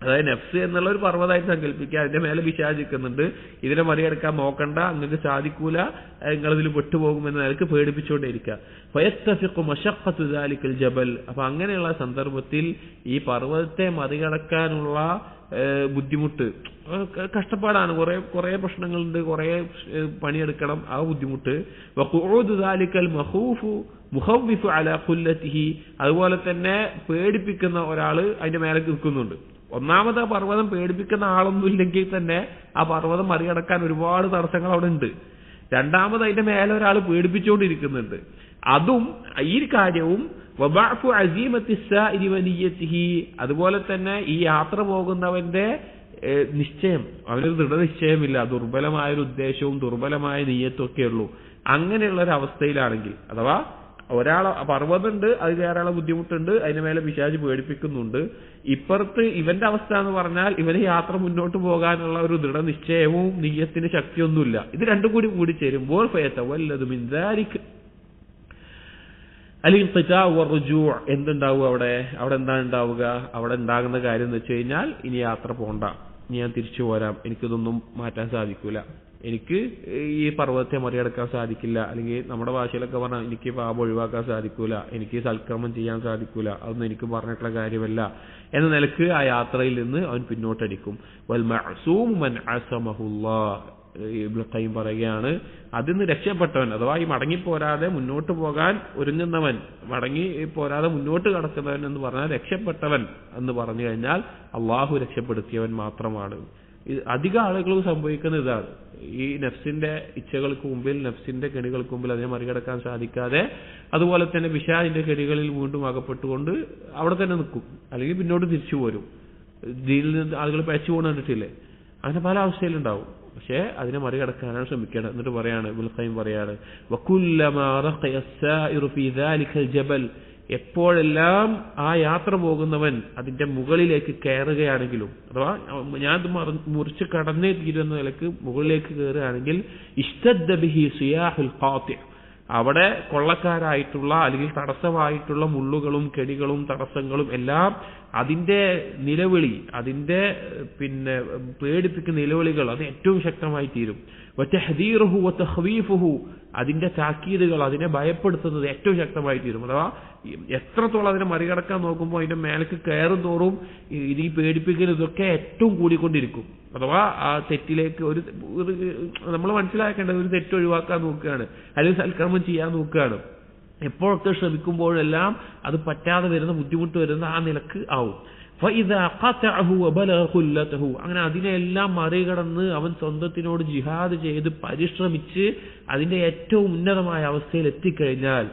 അതായത് നഫ്സ് എന്നുള്ള ഒരു പർവ്വതമായിട്ട് സങ്കല്പിക്കുക, അതിന്റെ മേലെ പിശാച് നിൽക്കുന്നുണ്ട്, ഇതിനെ മറികടക്കാൻ നോക്കണ്ട, നിങ്ങൾക്ക് സാധിക്കൂല, നിങ്ങളിതിൽ പെട്ടുപോകുമെന്ന നിലക്ക് പേടിപ്പിച്ചുകൊണ്ടേയിരിക്കുക. ജബൽ. അപ്പൊ അങ്ങനെയുള്ള സന്ദർഭത്തിൽ ഈ പർവ്വതത്തെ മറികടക്കാനുള്ള ബുദ്ധിമുട്ട്, കഷ്ടപ്പാടാണ്, കുറെ പ്രശ്നങ്ങളുണ്ട്, കുറെ പണിയെടുക്കണം, ആ ബുദ്ധിമുട്ട്. അതുപോലെ തന്നെ പേടിപ്പിക്കുന്ന ഒരാള് അതിന്റെ മേലെ നിൽക്കുന്നുണ്ട്. ഒന്നാമത് ആ പർവ്വതം പേടിപ്പിക്കുന്ന ആളൊന്നും ഇല്ലെങ്കിൽ തന്നെ ആ പർവ്വതം മറികടക്കാൻ ഒരുപാട് തടസ്സങ്ങൾ അവിടെ ഉണ്ട്. രണ്ടാമത് അതിന്റെ മേലെ ഒരാൾ പേടിപ്പിച്ചുകൊണ്ടിരിക്കുന്നുണ്ട്. അതും ഈ കാര്യവും അതുപോലെ തന്നെ ഈ യാത്ര പോകുന്നവന്റെ നിശ്ചയം, അവനൊരു ദൃഢനിശ്ചയമില്ല, ദുർബലമായൊരു ഉദ്ദേശവും ദുർബലമായ നീയത്തും ഒക്കെ ഉള്ളൂ. അങ്ങനെയുള്ള ഒരു അവസ്ഥയിലാണെങ്കിൽ, അഥവാ ഒരാളെ പർവ്വതമുണ്ട്, അത് കയറാനുള്ള ബുദ്ധിമുട്ടുണ്ട്, അതിന് മേലെ പിശാച് പേടിപ്പിക്കുന്നുണ്ട്, ഇപ്പുറത്ത് ഇവന്റെ അവസ്ഥ എന്ന് പറഞ്ഞാൽ ഇവന് യാത്ര മുന്നോട്ട് പോകാനുള്ള ഒരു ദൃഢനിശ്ചയവും നീയത്തിന് ശക്തിയൊന്നുമില്ല. ഇത് രണ്ടും കൂടി ചേരുമ്പോൾ എന്തുണ്ടാവും? അവിടെ എന്താണ് ഉണ്ടാവുക? അവിടെ ഉണ്ടാകുന്ന കാര്യം എന്ന് വെച്ച് കഴിഞ്ഞാൽ, ഇനി യാത്ര പോണ്ട, ഇനി ഞാൻ തിരിച്ചു പോരാം, എനിക്കിതൊന്നും മാറ്റാൻ സാധിക്കൂല, എനിക്ക് ഈ പർവ്വതത്തെ മറികടക്കാൻ സാധിക്കില്ല, അല്ലെങ്കിൽ നമ്മുടെ ഭാഷയിലൊക്കെ പറഞ്ഞാൽ എനിക്ക് പാപം ഒഴിവാക്കാൻ സാധിക്കൂല, എനിക്ക് സൽക്കർമ്മം ചെയ്യാൻ സാധിക്കൂല, അതൊന്നും എനിക്ക് പറഞ്ഞിട്ടുള്ള കാര്യമല്ല എന്ന നിലക്ക് ആ യാത്രയിൽ നിന്ന് അവൻ പിന്നോട്ടടിക്കും. വൽ മഅസൂം മൻ അസമഹുല്ലാഹ്. ഇബ്നു ഖയ്യിം പറയുകയാണ്, അതിന്ന് രക്ഷപ്പെട്ടവൻ, അഥവാ ഈ മടങ്ങിപ്പോരാതെ മുന്നോട്ട് പോകാൻ ഒരുങ്ങുന്നവൻ, മടങ്ങി പോരാതെ മുന്നോട്ട് കടക്കുന്നവൻ എന്ന് പറഞ്ഞാൽ രക്ഷപ്പെട്ടവൻ എന്ന് പറഞ്ഞു കഴിഞ്ഞാൽ അള്ളാഹു രക്ഷപ്പെടുത്തിയവൻ മാത്രമാണ്. അധിക ആളുകളും സംഭവിക്കുന്ന ഇതാണ്. ഈ നഫ്സിന്റെ ഇച്ഛകൾക്ക് മുമ്പിൽ, നഫ്സിന്റെ കെണികൾക്ക് മുമ്പിൽ അതിനെ മറികടക്കാൻ സാധിക്കാതെ, അതുപോലെ തന്നെ പിശാചിന്റെ കെണികളിൽ വീണ്ടും അകപ്പെട്ടുകൊണ്ട് അവിടെ തന്നെ നിൽക്കും, അല്ലെങ്കിൽ പിന്നോട്ട് തിരിച്ചു പോരും. ദീനിൽ നിന്ന് ആളുകൾ പഴച്ചു പോകണം കണ്ടിട്ടില്ലേ? അങ്ങനെ പല അവസ്ഥയിലുണ്ടാവും. പക്ഷെ അതിനെ മറികടക്കാനാണ് ശ്രമിക്കേണ്ടത്. എന്നിട്ട് പറയാണ്, ഇബ്നുൽ ഖയ്യിം പറയാണ്, വകുല്ലമാ റഖയ السائر في ذلك الجبل, എപ്പോഴെല്ലാം ആ യാത്ര പോകുന്നവൻ അതിന്റെ മുകളിലേക്ക് കയറുകയാണെങ്കിലും, അഥവാ ഞാൻ മുറിച്ച് കടന്നേ തീരുന്ന നിലക്ക് മുകളിലേക്ക് കയറുകയാണെങ്കിൽ ഇഷ്തദ്ദ ബിഹി സിയാഹുൽ ഖാത്തി, അവിടെ കൊള്ളക്കാരായിട്ടുള്ള അല്ലെങ്കിൽ തടസ്സമായിട്ടുള്ള മുള്ളുകളും കെണികളും തടസ്സങ്ങളും എല്ലാം അതിന്റെ നിലവിളി, അതിന്റെ പേടിപ്പിക്കുന്ന നിലവിളികൾ അത് ഏറ്റവും ശക്തമായി തീരും. വതഹ്ദീറുഹു വതഖ്വീഫുഹു, അതിന്റെ താക്കീതുകൾ, അതിനെ ഭയപ്പെടുത്തുന്നത് ഏറ്റവും ശക്തമായി തീരും. അഥവാ എത്രത്തോളം അതിനെ മറികടക്കാൻ നോക്കുമ്പോൾ അതിന്റെ മേലേക്ക് കയറും തോറും ഇത് ഈ പേടിപ്പിക്കുന്ന ഇതൊക്കെ ഏറ്റവും കൂടിക്കൊണ്ടിരിക്കും. അഥവാ ആ തെറ്റിലേക്ക് നമ്മൾ മനസ്സിലാക്കേണ്ടത് ഒരു തെറ്റ് ഒഴിവാക്കാൻ നോക്കുകയാണ്, അല്ലെങ്കിൽ സൽക്കർമ്മം ചെയ്യാൻ നോക്കുകയാണ്. എപ്പോഴൊക്കെ ശ്രമിക്കുമ്പോഴെല്ലാം അത് പറ്റാതെ വരുന്ന, ബുദ്ധിമുട്ട് വരുന്ന ആ നിലക്ക് ആവും. അങ്ങനെ അതിനെല്ലാം മറികടന്ന് അവൻ സ്വന്തത്തിനോട് ജിഹാദ് ചെയ്ത് പരിശ്രമിച്ച് അതിന്റെ ഏറ്റവും ഉന്നതമായ അവസ്ഥയിൽ എത്തിക്കഴിഞ്ഞാൽ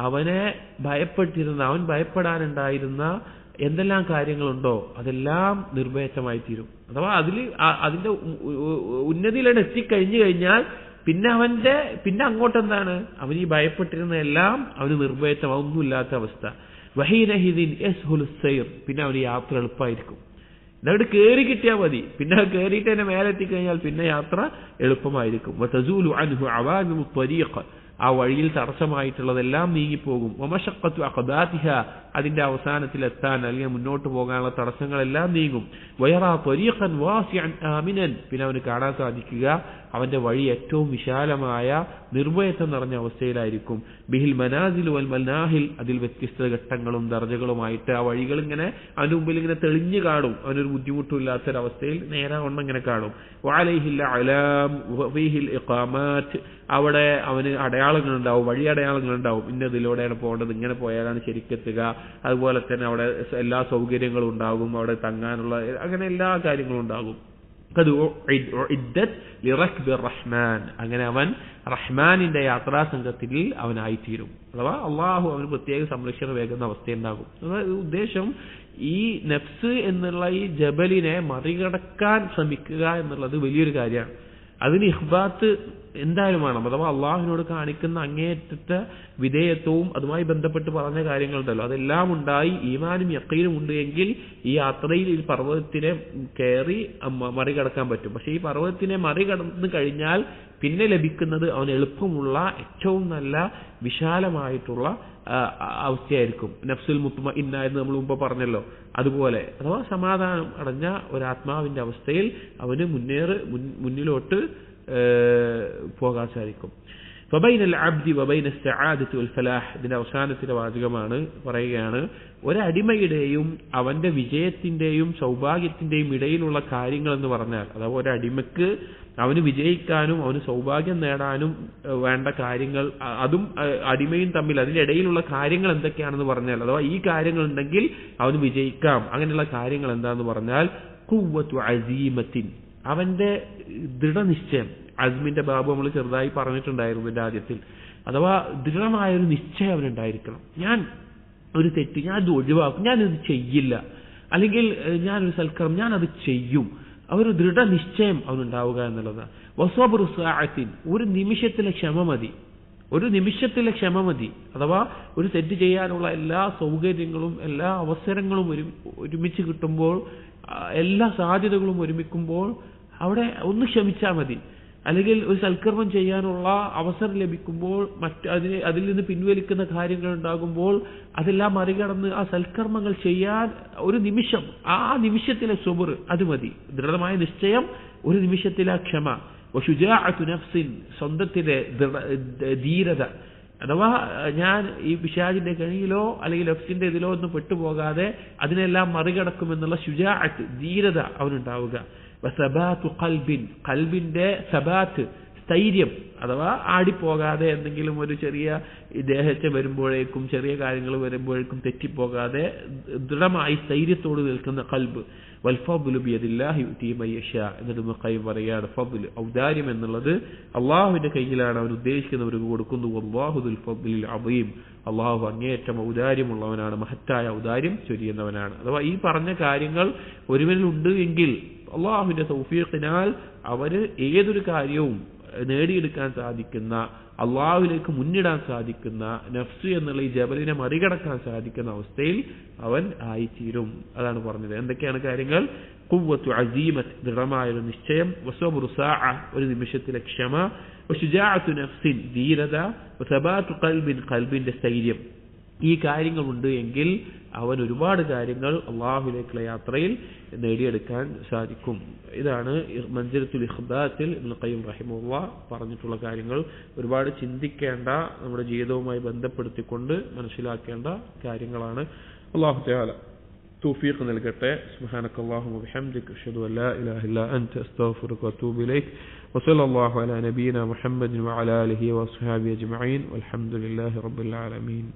അവനെ ഭയപ്പെട്ടിരുന്ന, അവൻ ഭയപ്പെടാനുണ്ടായിരുന്ന എന്തെല്ലാം കാര്യങ്ങളുണ്ടോ അതെല്ലാം നിർഭയമായി തീരും. അഥവാ അതിന്റെ ഉന്നതിയിലാണ് എത്തിക്കഴിഞ്ഞു കഴിഞ്ഞാൽ പിന്നെ അങ്ങോട്ട് എന്താണ്, അവൻ ഈ ഭയപ്പെട്ടിരുന്ന എല്ലാം അവന് നിർഭയത്വം, ഒന്നുമില്ലാത്ത അവസ്ഥ. വഹീനഹിദിൻ യസ്ഹുലു സൈർ, പിന്നെ അവന് യാത്ര എളുപ്പമായിരിക്കും. ഇതവിടെ കയറി കിട്ടിയാൽ മതി, പിന്നെ കയറിയിട്ട് തന്നെ മേലെ എത്തിക്കഴിഞ്ഞാൽ പിന്നെ യാത്ര എളുപ്പമായിരിക്കും. വതസൂലു അൻഹു അവാനിമു ത്വരീഖ, ആ വഴിയിൽ തടസ്സമായിട്ടുള്ളതെല്ലാം നീങ്ങിപ്പോകും. വമശഖത്തു അഖബാതിഹ, അതിന്റെ അവസാനത്തിലെത്താൻ അല്ലെങ്കിൽ മുന്നോട്ട് പോകാനുള്ള തടസ്സങ്ങളെല്ലാം നീങ്ങും. വയറാ ത്വരീഖൻ വാസിഅൻ ആമിനൻ, പിന്നെ അവന് കാണാൻ സാധിക്കുക അവന്റെ വഴി ഏറ്റവും വിശാലമായ നിർഭയത്വം നിറഞ്ഞ അവസ്ഥയിലായിരിക്കും. ബിഹിൽ മനാസിൽ വൽ മനാഹിൽ, അതിൽ വ്യത്യസ്ത ഘട്ടങ്ങളും ദർജകളുമായിട്ട് ആ വഴികൾ ഇങ്ങനെ അവന്റെ മുമ്പിൽ ഇങ്ങനെ തെളിഞ്ഞു കാണും. അവനൊരു ബുദ്ധിമുട്ടും ഇല്ലാത്തൊരവസ്ഥയിൽ നേരാവണ്ണം ഇങ്ങനെ കാണും. വഅലൈഹിൽ അലാം വഫീഹിൽ ഇഖാമാത്ത്, അവിടെ അവന് അടയാളങ്ങളുണ്ടാവും, വഴി അടയാളങ്ങളുണ്ടാവും. ഇന്നതിലൂടെയാണ് പോകേണ്ടത്, ഇങ്ങനെ പോയാലാണ് ശരിക്കെത്തുക. അതുപോലെ തന്നെ അവിടെ എല്ലാ സൗകര്യങ്ങളും ഉണ്ടാകും, അവിടെ തങ്ങാനുള്ള അങ്ങനെ എല്ലാ കാര്യങ്ങളും ഉണ്ടാകും. അങ്ങനെ അവൻ റഹ്മാനിന്റെ യാത്രാ സംഘത്തിൽ അവനായിത്തീരും. അഥവാ അള്ളാഹു അവന് പ്രത്യേക സംരക്ഷണം വേകുന്ന അവസ്ഥയുണ്ടാകും. ഉദ്ദേശം ഈ നഫ്സ് എന്നുള്ള ഈ ജബലിനെ മറികടക്കാൻ ശ്രമിക്കുക എന്നുള്ളത് വലിയൊരു കാര്യമാണ്. അതിന് ഇഖ്ബാത്ത് എന്തായാലും വേണം. അഥവാ അള്ളാഹുവിനോട് കാണിക്കുന്ന അങ്ങേയറ്റത്തെ വിധേയത്വവും അതുമായി ബന്ധപ്പെട്ട് പറഞ്ഞ കാര്യങ്ങളുണ്ടല്ലോ, അതെല്ലാം ഉണ്ടായി ഈമാനും യഖീനും ഉണ്ട് എങ്കിൽ ഈ യാത്രയിൽ ഈ പർവ്വതത്തിനെ കയറി മറികടക്കാൻ പറ്റും. പക്ഷെ ഈ പർവ്വതത്തിനെ മറികടന്നു കഴിഞ്ഞാൽ പിന്നെ ലഭിക്കുന്നത് അവന് എളുപ്പമുള്ള ഏറ്റവും നല്ല വിശാലമായിട്ടുള്ള അവസ്ഥയായിരിക്കും. നഫ്സുൽ മുത്മഇന്ന എന്ന് നമ്മൾ മുമ്പ് പറഞ്ഞല്ലോ, അതുപോലെ അഥവാ സമാധാനം അടഞ്ഞ ഒരു ആത്മാവിന്റെ അവസ്ഥയിൽ അവന് മുന്നിലോട്ട് പോകാൻ സാധിക്കും. ഫബൈനൽ അബ്ദി വബൈന അസ്സആദത്തി വൽ ഫലാഹ്, ഇതിന്റെ അവസാനത്തിലെ വാചകമാണ് പറയുകയാണ്, ഒരടിമയുടെയും അവന്റെ വിജയത്തിന്റെയും സൗഭാഗ്യത്തിന്റെയും ഇടയിലുള്ള കാര്യങ്ങൾ എന്ന് പറഞ്ഞാൽ, അഥവാ ഒരടിമക്ക് അവന് വിജയിക്കാനും അവന് സൗഭാഗ്യം നേടാനും വേണ്ട കാര്യങ്ങൾ, അതും അടിമയും തമ്മിൽ അതിന്റെ ഇടയിലുള്ള കാര്യങ്ങൾ എന്തൊക്കെയാണെന്ന് പറഞ്ഞാൽ, അഥവാ ഈ കാര്യങ്ങൾ ഉണ്ടെങ്കിൽ അവന് വിജയിക്കാം, അങ്ങനെയുള്ള കാര്യങ്ങൾ എന്താന്ന് പറഞ്ഞാൽ ഖുവ്വത്തു അസീമത്തിൻ, അവന്റെ ദൃഢനിശ്ചയം. അസ്മിന്റെ ബാബു നമ്മൾ ചെറുതായി പറഞ്ഞിട്ടുണ്ടായിരുന്നു ഇതിന്റെ ആദ്യത്തിൽ. അഥവാ ദൃഢമായൊരു നിശ്ചയം അവനുണ്ടായിരിക്കണം. ഞാൻ ഒരു തെറ്റ്, ഞാൻ ഇത് ഒഴിവാക്കും, ഞാനിത് ചെയ്യില്ല, അല്ലെങ്കിൽ ഞാനൊരു സൽക്കർമ്മം ഞാനത് ചെയ്യും, ഒരു ദൃഢനിശ്ചയം അവനുണ്ടാവുക എന്നുള്ളതാണ്. വസ്വബ്റു സഅത്തിൻ, ഒരു നിമിഷത്തിലെ ക്ഷമ മതി. അഥവാ ഒരു തെറ്റ് ചെയ്യാനുള്ള എല്ലാ സൗകര്യങ്ങളും എല്ലാ അവസരങ്ങളും ഒരുമിച്ച് കിട്ടുമ്പോൾ, എല്ലാ സാധ്യതകളും ഒരുമിക്കുമ്പോൾ അവിടെ ഒന്ന് ക്ഷമിച്ചാൽ മതി. അല്ലെങ്കിൽ ഒരു സൽക്കർമ്മം ചെയ്യാനുള്ള അവസരം ലഭിക്കുമ്പോൾ അതിൽ നിന്ന് പിൻവലിക്കുന്ന കാര്യങ്ങൾ ഉണ്ടാകുമ്പോൾ അതെല്ലാം മറികടന്ന് ആ സൽക്കർമ്മങ്ങൾ ചെയ്യാൻ ഒരു നിമിഷം, ആ നിമിഷത്തിലെ സുബ്ർ അത് മതി. ദൃഢമായ നിശ്ചയം, ഒരു നിമിഷത്തിലെ ക്ഷമ. വശുജാഅത്തു നഫ്സിൻ, സ്വന്തത്തിലെ ധീരത. അഥവാ ഞാൻ ഈ പിശാചിന്റെ കണിയിലോ അല്ലെങ്കിൽ നഫ്സിന്റെ ഇതിലോ ഒന്നും പെട്ടുപോകാതെ അതിനെല്ലാം മറികടക്കുമെന്നുള്ള ശുജാഅത്ത്, ധീരത അവനുണ്ടാവുക. വസബാത്തു ഖൽബിൻ, ഖൽബിന്റെ സബാത്ത്, സ്ഥൈര്യം. അഥവാ ആടിപ്പോകാതെ എന്തെങ്കിലും ഒരു ചെറിയ ദേഹത്തെ വരുമ്പോഴേക്കും ചെറിയ കാര്യങ്ങൾ വരുമ്പോഴേക്കും തെറ്റിപ്പോകാതെ ദൃഢമായി സ്ഥൈര്യത്തോട് നിൽക്കുന്ന ഖൽബ്. വൽഫദ്ലു ബിയദില്ലാഹി യുതി മൻ യശാ, എന്നിട്ട് ഖൈം പറയാണ് ഫദ്ൽ, ഔദാര്യം എന്നുള്ളത് അള്ളാഹുവിന്റെ കയ്യിലാണ്, അവൻ ഉദ്ദേശിക്കുന്നവർക്ക് കൊടുക്കുന്നു. വല്ലാഹു ദുൽ ഫദ്ലിൽ അദീം, അള്ളാഹു അങ്ങേയറ്റം ഔദാര്യമുള്ളവനാണ്, മഹത്തായ ഔദാര്യം ചൊരിയുന്നവനാണ്. അഥവാ ഈ പറഞ്ഞ കാര്യങ്ങൾ ഒരുവനിലുണ്ട് എങ്കിൽ അള്ളാഹുവിന്റെ തൗഫീഖിനാൽ അവര് ഏതൊരു കാര്യവും നേടിയെടുക്കാൻ സാധിക്കുന്ന അള്ളാഹുവിലേക്ക് മുന്നിടാൻ സാധിക്കുന്ന, നഫ്സ് എന്നുള്ള ഈ ജബലിനെ മറികടക്കാൻ സാധിക്കുന്ന അവസ്ഥയിൽ അവൻ ആയിത്തീരും. അതാണ് പറഞ്ഞത്. എന്തൊക്കെയാണ് കാര്യങ്ങൾ? ഖുവ്വത്തു അസീമത്ത്, ദൃഢമായൊരു നിശ്ചയം, വസബ്റു സാഅ, ഒരു നിമിഷത്തിലെ ക്ഷമ, വശുജാഅത്തു നഫ്സിൻ, ധീരത, വസബാത്തു ഖൽബിൻ, ഖൽബിന്റെ സ്ഥൈര്യം. ഈ കാര്യങ്ങളുണ്ട് എങ്കിൽ അവൻ ഒരുപാട് കാര്യങ്ങൾ അള്ളാഹുവിലേക്കുള്ള യാത്രയിൽ നേടിയെടുക്കാൻ സാധിക്കും. ഇതാണ് മൻസിലത്തുൽ ഇഖ്ബാത്തിൽ ഇബ്നു ഖയ്യിം റഹിമഹുല്ലാഹ് പറഞ്ഞിട്ടുള്ള കാര്യങ്ങൾ. ഒരുപാട് ചിന്തിക്കേണ്ട, നമ്മുടെ ജീവിതവുമായി ബന്ധപ്പെടുത്തിക്കൊണ്ട് മനസ്സിലാക്കേണ്ട കാര്യങ്ങളാണ്. അല്ലാഹു തആല തൗഫീഖ് നൽകട്ടെ. സുബ്ഹാനക്കല്ലാഹുമ്മ വബിഹംദിക അഷ്ഹദു അൻ ലാ ഇലാഹ ഇല്ലാ അൻത അസ്തഗ്ഫിറുക വഅതൂബു ഇലൈക്. വസല്ലല്ലാഹു അലാ നബിയിനാ മുഹമ്മദിൻ വഅലാ ആലിഹി വഅസ്ഹാബിഹി അജ്മഈൻ. വൽഹംദുലില്ലാഹി റബ്ബിൽ ആലമീൻ.